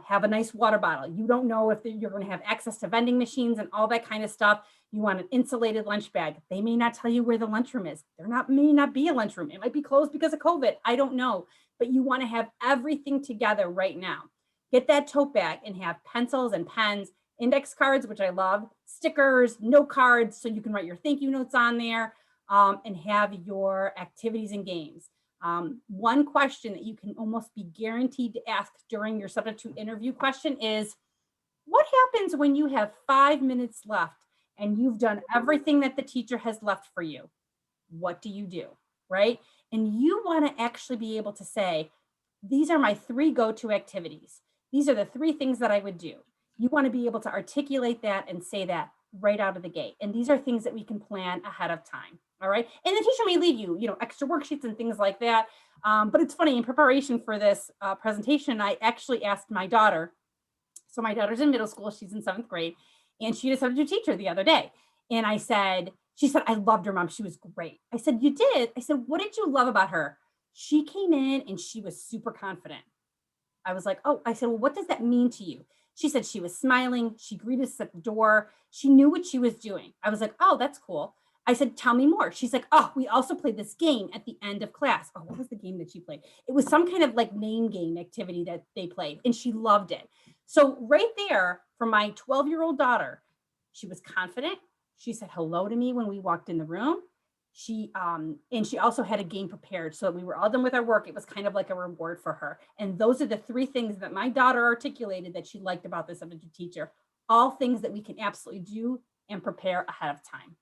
Have a nice water bottle. You don't know if you're going to have access to vending machines and all that kind of stuff. You want an insulated lunch bag. They may not tell you where the lunchroom is. May not be a lunchroom. It might be closed because of COVID. I don't know, but you want to have everything together right now. Get that tote bag and have pencils and pens, index cards, which I love, stickers, note cards, so you can write your thank you notes on there, and have your activities and games. One question that you can almost be guaranteed to ask during your substitute interview question is, what happens when you have 5 minutes left and you've done everything that the teacher has left for you? What do you do, right? And you want to actually be able to say, these are my 3 go-to activities. These are the 3 things that I would do. You want to be able to articulate that and say that right out of the gate. And these are things that we can plan ahead of time. All right. And the teacher may leave you, extra worksheets and things like that. But it's funny, in preparation for this presentation, I actually asked my daughter. So my daughter's in middle school. She's in 7th grade. And she had a substitute teacher the other day. And she said, I loved her, Mom. She was great. I said, you did? I said, what did you love about her? She came in and she was super confident. I was like, oh, I said, well, what does that mean to you? She said she was smiling. She greeted us at the door. She knew what she was doing. I was like, oh, that's cool. I said, tell me more. She's like, oh, we also played this game at the end of class. Oh, what was the game that she played? It was some kind of like name game activity that they played, and she loved it. So right there, for my 12-year-old daughter, she was confident. She said hello to me when we walked in the room. And she also had a game prepared, so we were all done with our work. It was kind of like a reward for her. And those are the 3 things that my daughter articulated that she liked about this substitute teacher. All things that we can absolutely do and prepare ahead of time.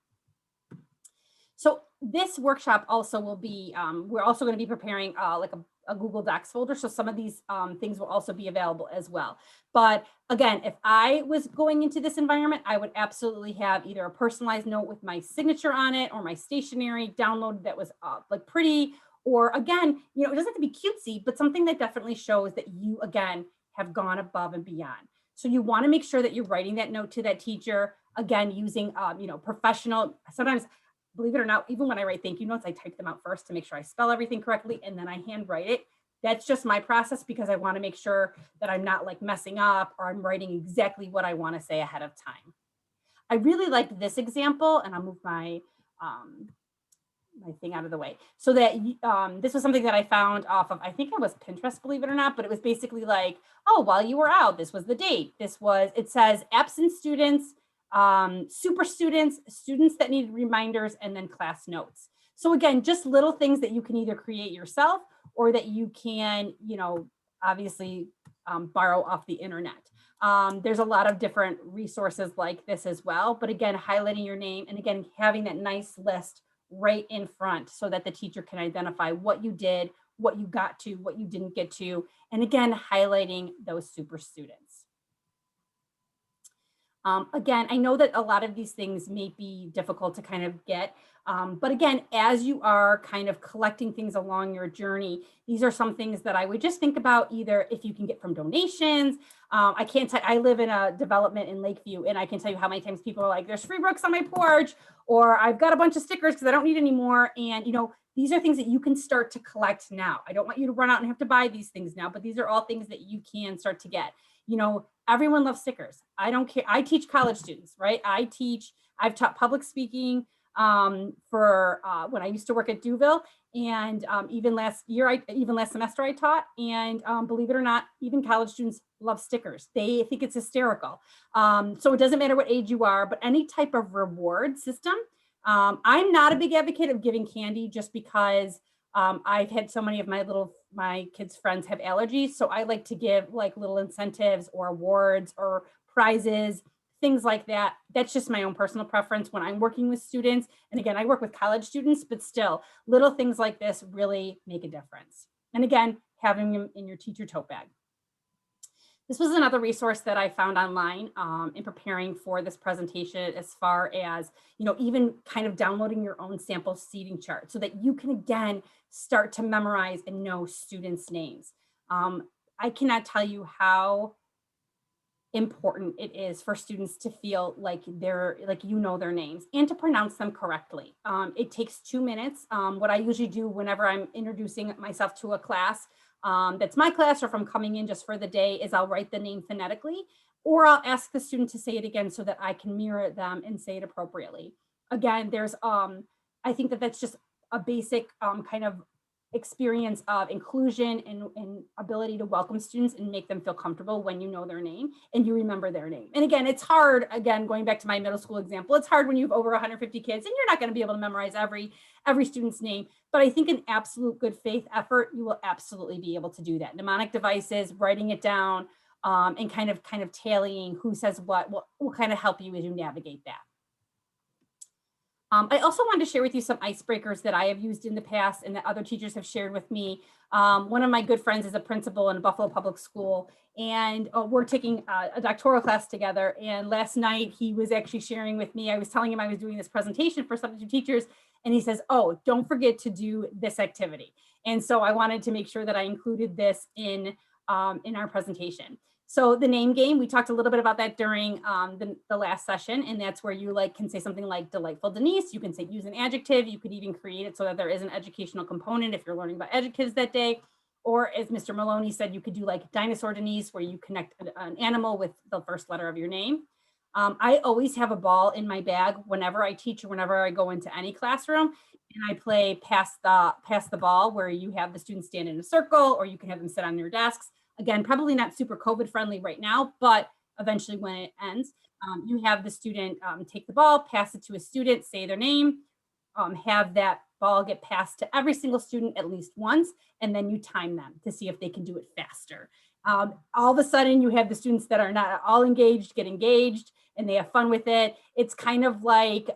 So this workshop also will be, we're also going to be preparing like a Google Docs folder. So some of these things will also be available as well. But again, if I was going into this environment, I would absolutely have either a personalized note with my signature on it or my stationery download that was like pretty, or again, it doesn't have to be cutesy, but something that definitely shows that you, again, have gone above and beyond. So you want to make sure that you're writing that note to that teacher, again, using, professional, sometimes, believe it or not, even when I write thank you notes, I type them out first to make sure I spell everything correctly, and then I handwrite it. That's just my process because I want to make sure that I'm not like messing up or I'm writing exactly what I want to say ahead of time. I really liked this example, and I'll move my thing out of the way. So that this was something that I found off of, I think it was Pinterest, believe it or not, but it was basically like, oh, while you were out, this was the date. It says absent students, super students, students that need reminders, and then class notes. So again, just little things that you can either create yourself or that you can, obviously borrow off the internet. There's a lot of different resources like this as well, but again, highlighting your name and again, having that nice list right in front so that the teacher can identify what you did, what you got to, what you didn't get to, and again, highlighting those super students. Again, I know that a lot of these things may be difficult to kind of get, but again, as you are kind of collecting things along your journey, these are some things that I would just think about, either if you can get from donations. I live in a development in Lakeview, and I can tell you how many times people are like, there's free books on my porch, or I've got a bunch of stickers because I don't need any more. And, these are things that you can start to collect now. I don't want you to run out and have to buy these things now, but these are all things that you can start to get. You know, everyone loves stickers. I don't care. I teach college students, right? I've taught public speaking for when I used to work at Duville, and even last semester I taught, and believe it or not, even college students love stickers. They think it's hysterical. So it doesn't matter what age you are, but any type of reward system. I'm not a big advocate of giving candy just because I've had so many of my kids' friends have allergies. So I like to give like little incentives or awards or prizes, things like that. That's just my own personal preference when I'm working with students. And again, I work with college students, but still little things like this really make a difference. And again, having them in your teacher tote bag. This was another resource that I found online in preparing for this presentation, as far as, you know, even kind of downloading your own sample seating chart so that you can, again, start to memorize and know students' names. I cannot tell you how important it is for students to feel like you know their names and to pronounce them correctly. It takes 2 minutes. What I usually do whenever I'm introducing myself to a class that's my class, or if I'm coming in just for the day, is I'll write the name phonetically, or I'll ask the student to say it again so that I can mirror them and say it appropriately. Again, I think that that's just a basic kind of experience of inclusion and ability to welcome students and make them feel comfortable when you know their name and you remember their name. And again, it's hard, again, going back to my middle school example, it's hard when you have over 150 kids and you're not going to be able to memorize every student's name. But I think an absolute good faith effort, you will absolutely be able to do that. Mnemonic devices, writing it down, and kind of tallying who says what will kind of help you as you navigate that. I also wanted to share with you some icebreakers that I have used in the past and that other teachers have shared with me. One of my good friends is a principal in a Buffalo Public School, and we're taking a doctoral class together. And last night he was actually sharing with me, I was telling him I was doing this presentation for substitute teachers, and he says, oh, don't forget to do this activity. And so I wanted to make sure that I included this in our presentation. So the name game, we talked a little bit about that during the last session, and that's where you can say something like delightful Denise. You can say use an adjective. You could even create it so that there is an educational component if you're learning about adjectives that day. Or as Mr. Maloney said, you could do like dinosaur Denise, where you connect an animal with the first letter of your name. I always have a ball in my bag whenever I teach or whenever I go into any classroom, and I play pass the ball, where you have the students stand in a circle, or you can have them sit on your desks. Again, probably not super COVID friendly right now, but eventually when it ends, you have the student take the ball, pass it to a student, say their name, have that ball get passed to every single student at least once, and then you time them to see if they can do it faster. All of a sudden, you have the students that are not all engaged get engaged, and they have fun with it. It's kind of like,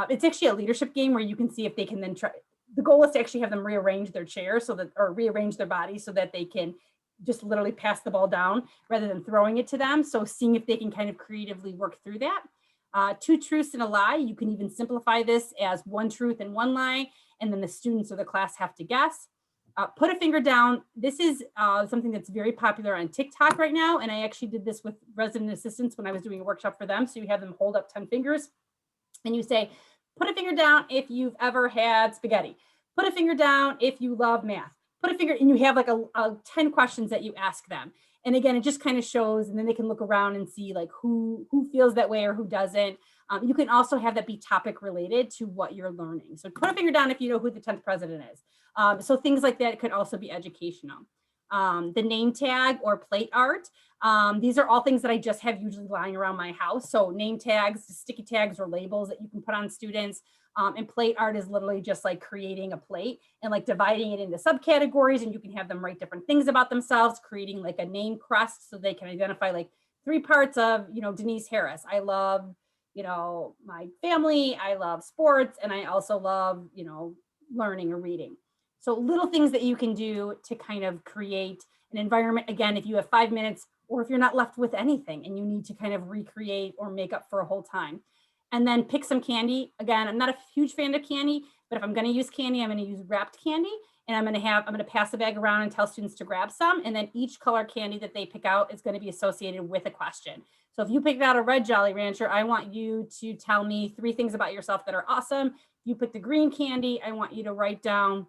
it's actually a leadership game where you can see if they can then try. The goal is to actually have them rearrange their chair or rearrange their body so that they can just literally pass the ball down rather than throwing it to them. So seeing if they can kind of creatively work through that. 2 truths and a lie. You can even simplify this as 1 truth and 1 lie, and then the students or the class have to guess. Put a finger down. This is something that's very popular on TikTok right now. And I actually did this with resident assistants when I was doing a workshop for them. So you have them hold up 10 fingers and you say, put a finger down if you've ever had spaghetti. Put a finger down if you love math. Put a finger, and you have like a 10 questions that you ask them. And again, it just kind of shows, and then they can look around and see like who feels that way or who doesn't. You can also have that be topic related to what you're learning. So put a finger down if you know who the 10th president is. So things like that could also be educational. The name tag or plate art. These are all things that I just have usually lying around my house. So name tags, sticky tags, or labels that you can put on students. And plate art is literally just like creating a plate and like dividing it into subcategories, and you can have them write different things about themselves, creating like a name crest so they can identify like 3 parts of, Denise Harris. I love, my family, I love sports, and I also love, learning or reading. So little things that you can do to kind of create an environment. Again, if you have 5 minutes, or if you're not left with anything and you need to kind of recreate or make up for a whole time. And then pick some candy. Again, I'm not a huge fan of candy, but if I'm going to use candy, I'm going to use wrapped candy, and I'm going to pass the bag around and tell students to grab some. And then each color candy that they pick out is going to be associated with a question. So if you picked out a red Jolly Rancher, I want you to tell me 3 things about yourself that are awesome. If you picked the green candy, I want you to write down,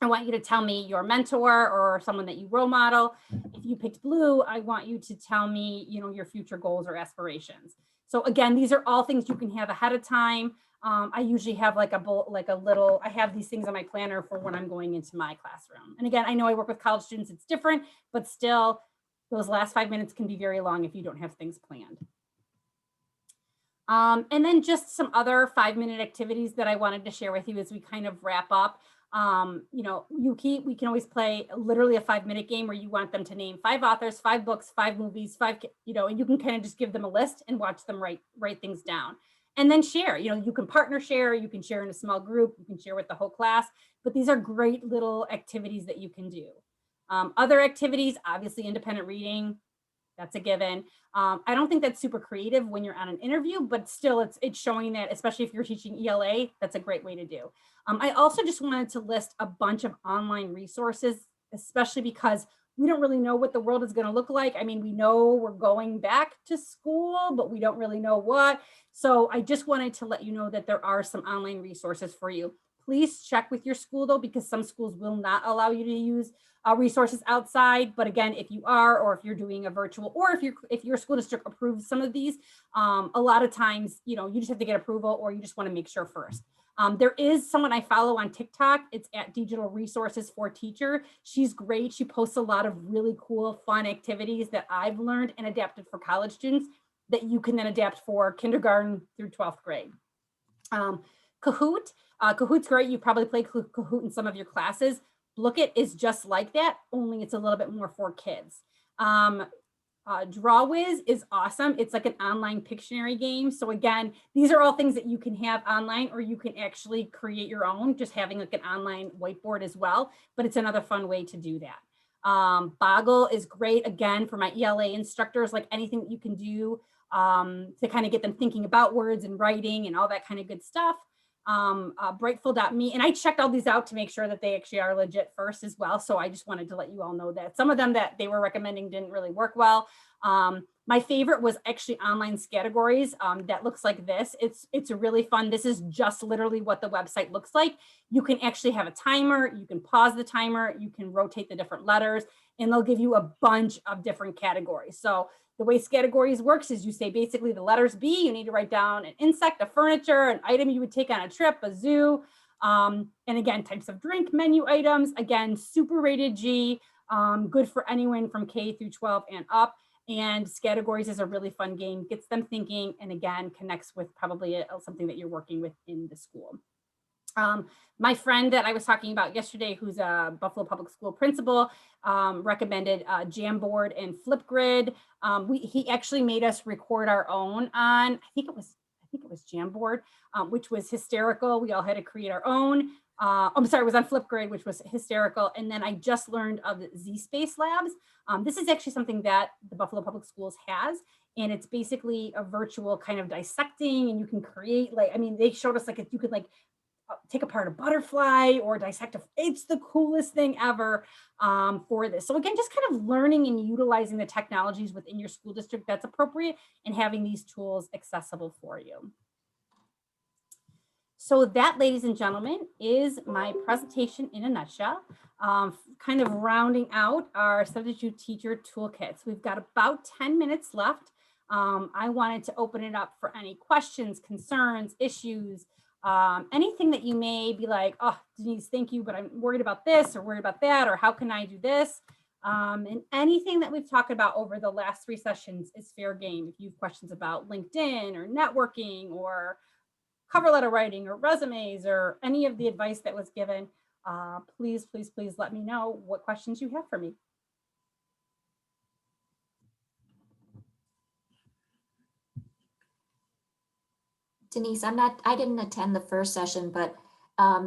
I want you to tell me your mentor or someone that you role model. If you picked blue, I want you to tell me, your future goals or aspirations. So again, these are all things you can have ahead of time. I usually have I have these things on my planner for when I'm going into my classroom. And again, I know I work with college students, it's different, but still those last 5 minutes can be very long if you don't have things planned. And then just some other 5-minute activities that I wanted to share with you as we kind of wrap up. We can always play literally a 5-minute game where you want them to name 5 authors, 5 books, 5 movies, and you can kind of just give them a list and watch them write things down. And then share, you can partner share, you can share in a small group, you can share with the whole class, but these are great little activities that you can do. Other activities, obviously independent reading, that's a given. I don't think that's super creative when you're on an interview, but still it's showing that, especially if you're teaching ELA, that's a great way to do. I also just wanted to list a bunch of online resources, especially because we don't really know what the world is going to look like. I mean, we know we're going back to school, but we don't really know what. So I just wanted to let you know that there are some online resources for you. Please check with your school though, because some schools will not allow you to use resources outside. But again, if you are, or if you're doing a virtual, or if your school district approves some of these, a lot of times, you just have to get approval, or you just want to make sure first. There is someone I follow on TikTok. It's at Digital Resources for Teacher. She's great. She posts a lot of really cool, fun activities that I've learned and adapted for college students that you can then adapt for kindergarten through 12th grade. Kahoot. Kahoot's great. You probably play Kahoot in some of your classes. Lookit is just like that, only it's a little bit more for kids. DrawWiz is awesome. It's like an online Pictionary game. So again, these are all things that you can have online, or you can actually create your own, just having like an online whiteboard as well. But it's another fun way to do that. Boggle is great, again, for my ELA instructors, like anything that you can do to kind of get them thinking about words and writing and all that kind of good stuff. Brightful.me, and I checked all these out to make sure that they actually are legit first as well. So I just wanted to let you all know that some of them that they were recommending didn't really work well. My favorite was actually Online Categories. That looks like this. It's really fun. This is just literally what the website looks like. You can actually have a timer. You can pause the timer. You can rotate the different letters, and they'll give you a bunch of different categories. So the way Categories works is you say basically the letters B, you need to write down an insect, a furniture, an item you would take on a trip, a zoo, and again, types of drink, menu items, again, super rated G, good for anyone from K through 12 and up. And Categories is a really fun game, gets them thinking, and again, connects with probably something that you're working with in the school. My friend that I was talking about yesterday, who's a Buffalo Public School principal, recommended Jamboard and Flipgrid. He actually made us record our own on, I think it was Jamboard, which was hysterical. We all had to create our own. I'm sorry, it was on Flipgrid, which was hysterical. And then I just learned of the Z-Space Labs. This is actually something that the Buffalo Public Schools has. And it's basically a virtual kind of dissecting, and you can create, they showed us if you could take apart a butterfly or dissect it's the coolest thing ever for this. So again, just kind of learning and utilizing the technologies within your school district that's appropriate, and having these tools accessible for you. So that, ladies and gentlemen, is my presentation in a nutshell, kind of rounding out our substitute teacher toolkits. We've got about 10 minutes left. I wanted to open it up for any questions, concerns, issues, anything that you may be like, oh, Denise, thank you, but I'm worried about this or worried about that, or how can I do this? And anything that we've talked about over the last 3 sessions is fair game. If you have questions about LinkedIn or networking or cover letter writing or resumes or any of the advice that was given, please, please, please let me know what questions you have for me. Denise, I didn't attend the first session, but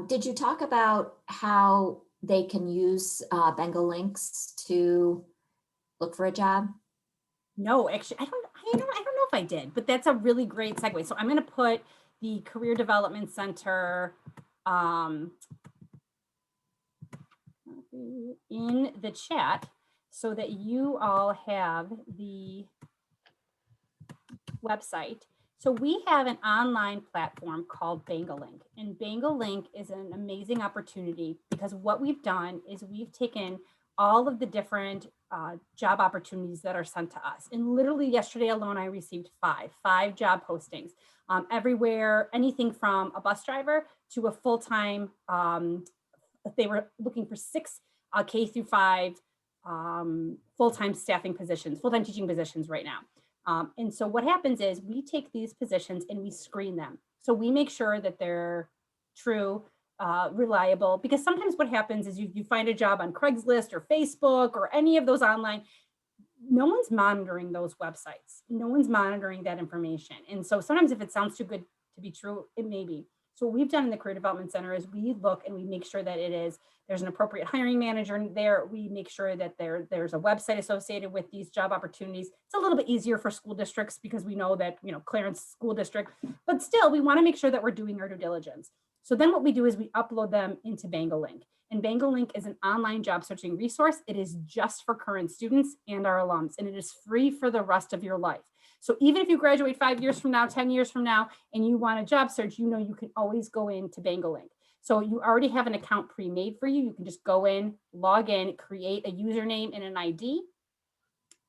did you talk about how they can use Bengal links to look for a job? No, actually, I don't know if I did, but that's a really great segue. So I'm going to put the Career Development Center in the chat so that you all have the website. So we have an online platform called Bangalink, and Bangalink is an amazing opportunity because what we've done is we've taken all of the different job opportunities that are sent to us. And literally yesterday alone, I received five job postings everywhere, anything from a bus driver to a full-time, they were looking for 6 K through 5 full-time staffing positions, full-time teaching positions right now. And so what happens is we take these positions and we screen them. So we make sure that they're true, reliable, because sometimes what happens is you find a job on Craigslist or Facebook or any of those online, no one's monitoring those websites. No one's monitoring that information. And so sometimes if it sounds too good to be true, it may be. So what we've done in the Career Development Center is we look and we make sure that there's an appropriate hiring manager there. We make sure that there's a website associated with these job opportunities. It's a little bit easier for school districts because we know that, Clarence School District, but still we want to make sure that we're doing our due diligence. So then what we do is we upload them into Bangalink. And Bangalink is an online job searching resource. It is just for current students and our alums, and it is free for the rest of your life. So even if you graduate 5 years from now, 10 years from now, and you want a job search, you can always go into Bangalink. So you already have an account pre-made for you. You can just go in, log in, create a username and an ID,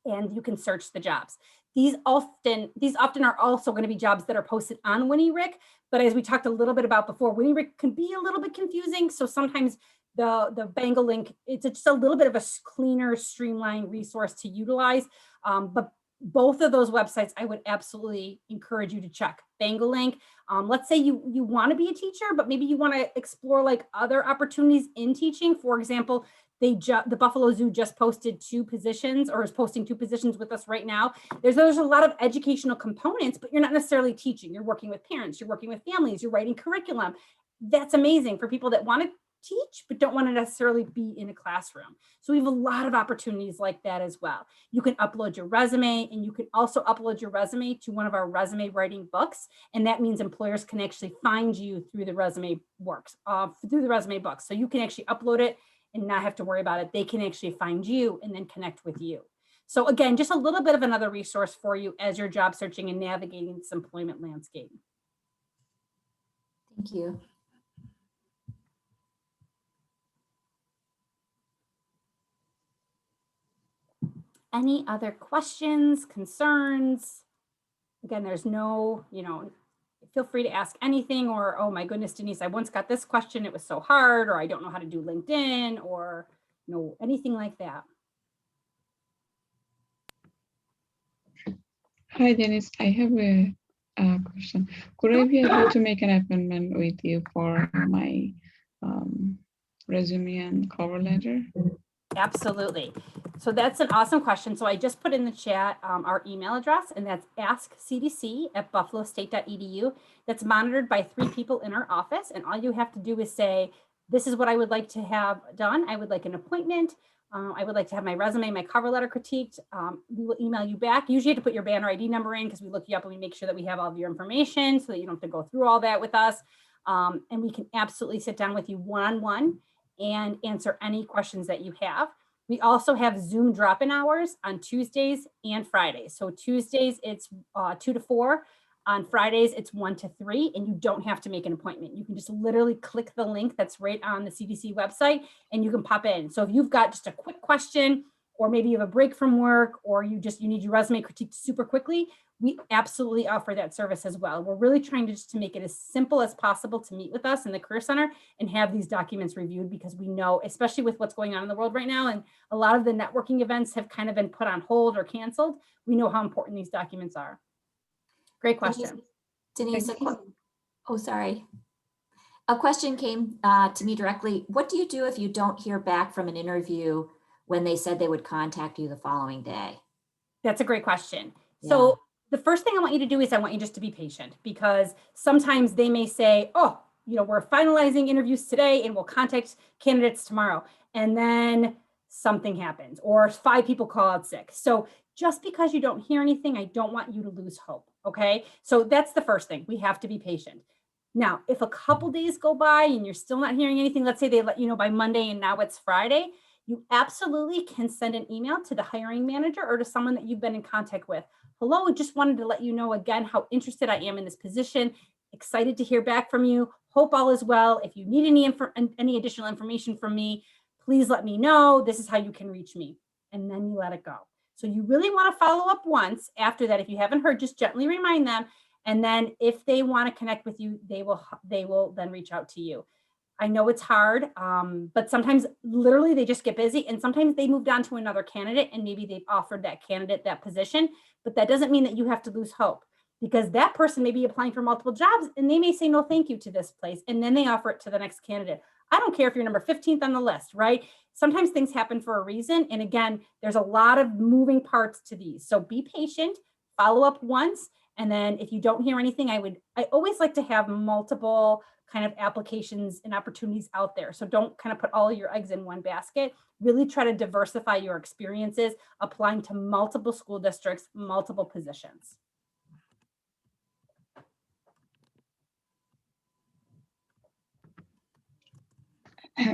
and you can search the jobs. These often are also going to be jobs that are posted on Winnie Rick, but as we talked a little bit about before, Winnie Rick can be a little bit confusing. So sometimes the Bangalink, it's just a little bit of a cleaner, streamlined resource to utilize. But both of those websites, I would absolutely encourage you to check. Bangalink, let's say you want to be a teacher, but maybe you want to explore like other opportunities in teaching. For example, the Buffalo Zoo just posted 2 positions, or is posting 2 positions with us right now. There's a lot of educational components, but you're not necessarily teaching. You're working with parents, you're working with families, you're writing curriculum. That's amazing for people that want to teach, but don't want to necessarily be in a classroom. So we have a lot of opportunities like that as well. You can upload your resume, and you can also upload your resume to one of our resume writing books. And that means employers can actually find you through the resume books. So you can actually upload it and not have to worry about it. They can actually find you and then connect with you. So again, just a little bit of another resource for you as you're job searching and navigating this employment landscape. Thank you. Any other questions, concerns? Again, there's no, feel free to ask anything, or, oh my goodness, Denise, I once got this question, it was so hard, or I don't know how to do LinkedIn, or anything like that. Hi, Denise. I have a question. Could I be able to make an appointment with you for my resume and cover letter? Absolutely. So that's an awesome question. So I just put in the chat our email address, and that's askcdc@buffalostate.edu. That's monitored by 3 people in our office. And all you have to do is say, this is what I would like to have done. I would like an appointment. I would like to have my resume, my cover letter critiqued. We will email you back. Usually you have to put your banner ID number in because we look you up and we make sure that we have all of your information so that you don't have to go through all that with us. And we can absolutely sit down with you one-on-one and answer any questions that you have. We also have Zoom drop-in hours on Tuesdays and Fridays. So Tuesdays, it's 2 to 4. On Fridays, it's 1 to 3, and you don't have to make an appointment. You can just literally click the link that's right on the CDC website, and you can pop in. So if you've got just a quick question, or maybe you have a break from work, or you need your resume critiqued super quickly, we absolutely offer that service as well. We're really trying to make it as simple as possible to meet with us in the Career Center and have these documents reviewed, because we know, especially with what's going on in the world right now, and a lot of the networking events have kind of been put on hold or canceled, we know how important these documents are. Great question. Denise, oh, sorry. A question came to me directly. What do you do if you don't hear back from an interview when they said they would contact you the following day? That's a great question. Yeah. So the first thing I want you to do is I want you just to be patient, because sometimes they may say, oh, we're finalizing interviews today and we'll contact candidates tomorrow. And then something happens, or 5 people call out sick. So just because you don't hear anything, I don't want you to lose hope. Okay. So that's the first thing. We have to be patient. Now, if a couple days go by and you're still not hearing anything, let's say they let you know by Monday and now it's Friday, you absolutely can send an email to the hiring manager or to someone that you've been in contact with. hello, just wanted to let you know again how interested I am in this position. Excited to hear back from you. Hope all is well. If you need any additional information from me, please let me know. This is how you can reach me. And then you let it go. So you really want to follow up once. After that, if you haven't heard, just gently remind them. And then if they want to connect with you, they will then reach out to you. I know it's hard, but sometimes literally they just get busy, and sometimes they moved on to another candidate and maybe they've offered that candidate that position, but that doesn't mean that you have to lose hope, because that person may be applying for multiple jobs and they may say no thank you to this place, and then they offer it to the next candidate. I don't care if you're number 15th on the list, right? Sometimes things happen for a reason. And again, there's a lot of moving parts to these. So be patient, follow up once. And then if you don't hear anything, I always like to have multiple kind of applications and opportunities out there. So don't kind of put all your eggs in one basket. Really try to diversify your experiences, applying to multiple school districts, multiple positions.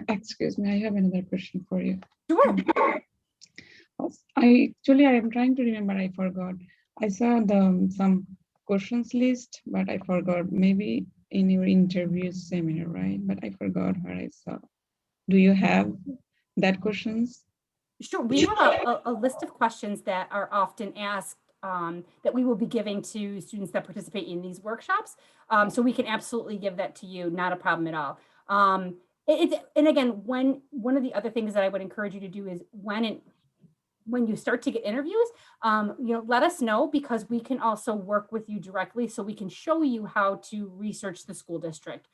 Excuse me, I have another question for you. Sure. I am trying to remember, I forgot. I saw some questions list, but I forgot. Maybe in your interview seminar, right? But I forgot where I saw. Do you have that questions? Sure. We have a list of questions that are often asked that we will be giving to students that participate in these workshops. So we can absolutely give that to you, not a problem at all. And again, one of the other things that I would encourage you to do is when you start to get interviews, let us know, because we can also work with you directly, so we can show you how to research the school district,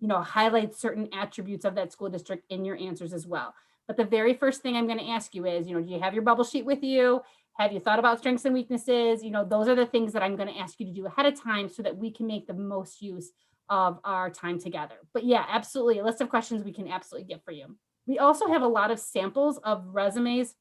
highlight certain attributes of that school district in your answers as well. But the very first thing I'm going to ask you is, do you have your bubble sheet with you? Have you thought about strengths and weaknesses? Those are the things that I'm going to ask you to do ahead of time so that we can make the most use of our time together. But yeah, absolutely. A list of questions we can absolutely get for you. We also have a lot of samples of resumes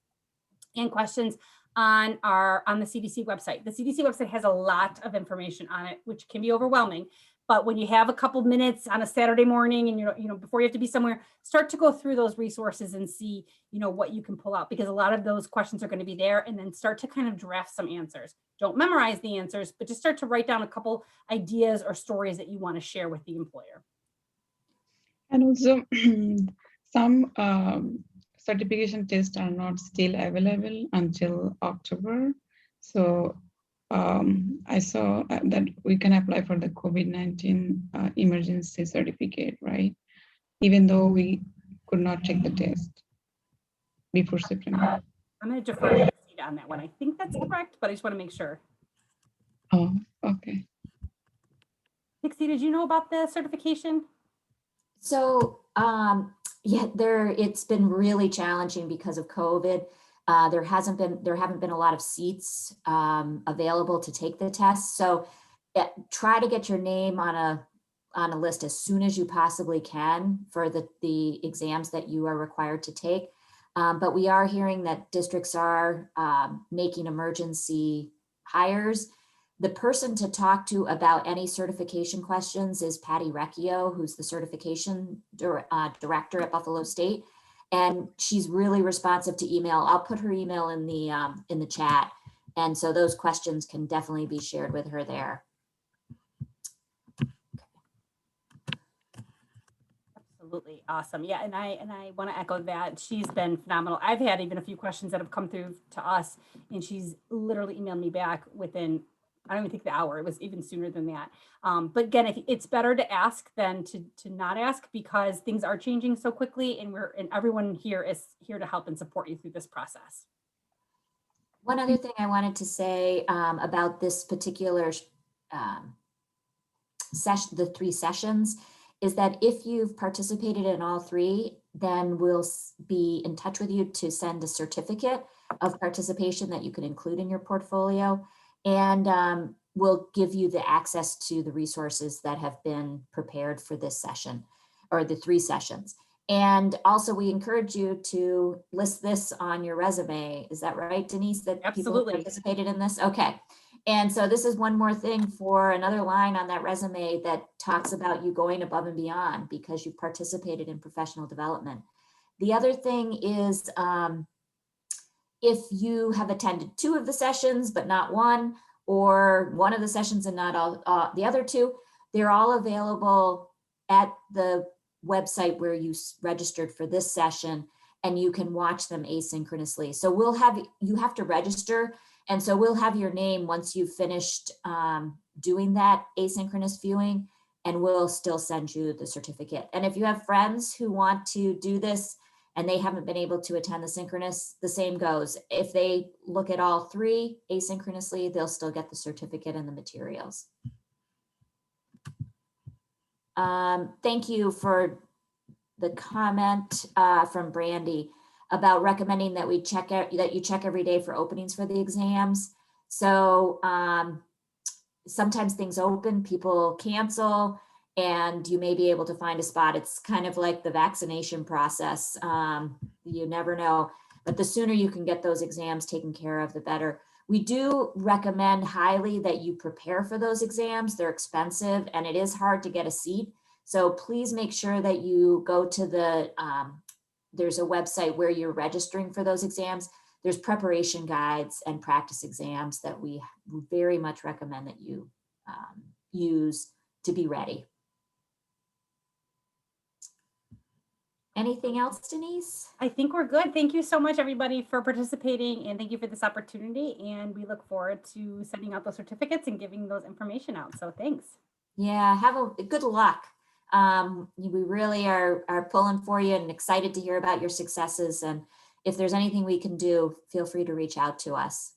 and questions on the CDC website. The CDC website has a lot of information on it, which can be overwhelming. But when you have a couple minutes on a Saturday morning and before you have to be somewhere, start to go through those resources and see, what you can pull out, because a lot of those questions are going to be there, and then start to kind of draft some answers. Don't memorize the answers, but just start to write down a couple ideas or stories that you want to share with the employer. And also some certification tests are not still available until October. So I saw that we can apply for the COVID-19 emergency certificate, right? Even though we could not take the test before September. I'm going to defer to Dixie on that one. I think that's correct, but I just want to make sure. Oh, okay. Dixie, did you know about the certification? So yeah, it's been really challenging because of COVID. There haven't been a lot of seats available to take the test. So try to get your name on a list as soon as you possibly can for the exams that you are required to take. But we are hearing that districts are making emergency hires. The person to talk to about any certification questions is Patty Recchio, who's the certification director at Buffalo State. And she's really responsive to email. I'll put her email in the chat. And so those questions can definitely be shared with her there. Absolutely. Awesome. Yeah. And I want to echo that. She's been phenomenal. I've had even a few questions that have come through to us, and she's literally emailed me back within, I don't even think the hour. It was even sooner than that. But again, it's better to ask than to not ask, because things are changing so quickly, and everyone here is here to help and support you through this process. One other thing I wanted to say about this particular session, the 3 sessions, is that if you've participated in all 3, then we'll be in touch with you to send a certificate of participation that you can include in your portfolio. And we'll give you the access to the resources that have been prepared for this session, or the 3 sessions. And also we encourage you to list this on your resume. Is that right, Denise, that Absolutely. people have participated in this? Okay. And so this is one more thing for another line on that resume that talks about you going above and beyond because you've participated in professional development. The other thing is if you have attended 2 of the sessions, but not 1, or one of the sessions and not all the other two, they're all available at the website where you registered for this session, and you can watch them asynchronously. So you have to register. And so we'll have your name once you've finished doing that asynchronous viewing, and we'll still send you the certificate. And if you have friends who want to do this and they haven't been able to attend the synchronous, the same goes. If they look at all three asynchronously, they'll still get the certificate and the materials. Thank you for the comment from Brandy about recommending that you check every day for openings for the exams. So sometimes things open, people cancel, and you may be able to find a spot. It's kind of like the vaccination process. You never know, but the sooner you can get those exams taken care of, the better. We do recommend highly that you prepare for those exams. They're expensive and it is hard to get a seat. So please make sure that you go to the, there's a website where you're registering for those exams. There's preparation guides and practice exams that we very much recommend that you use to be ready. Anything else, Denise? I think we're good. Thank you so much, everybody, for participating, and thank you for this opportunity. And we look forward to sending out those certificates and giving those information out. So thanks. Yeah, have a good luck. We really are pulling for you and excited to hear about your successes. And if there's anything we can do, feel free to reach out to us.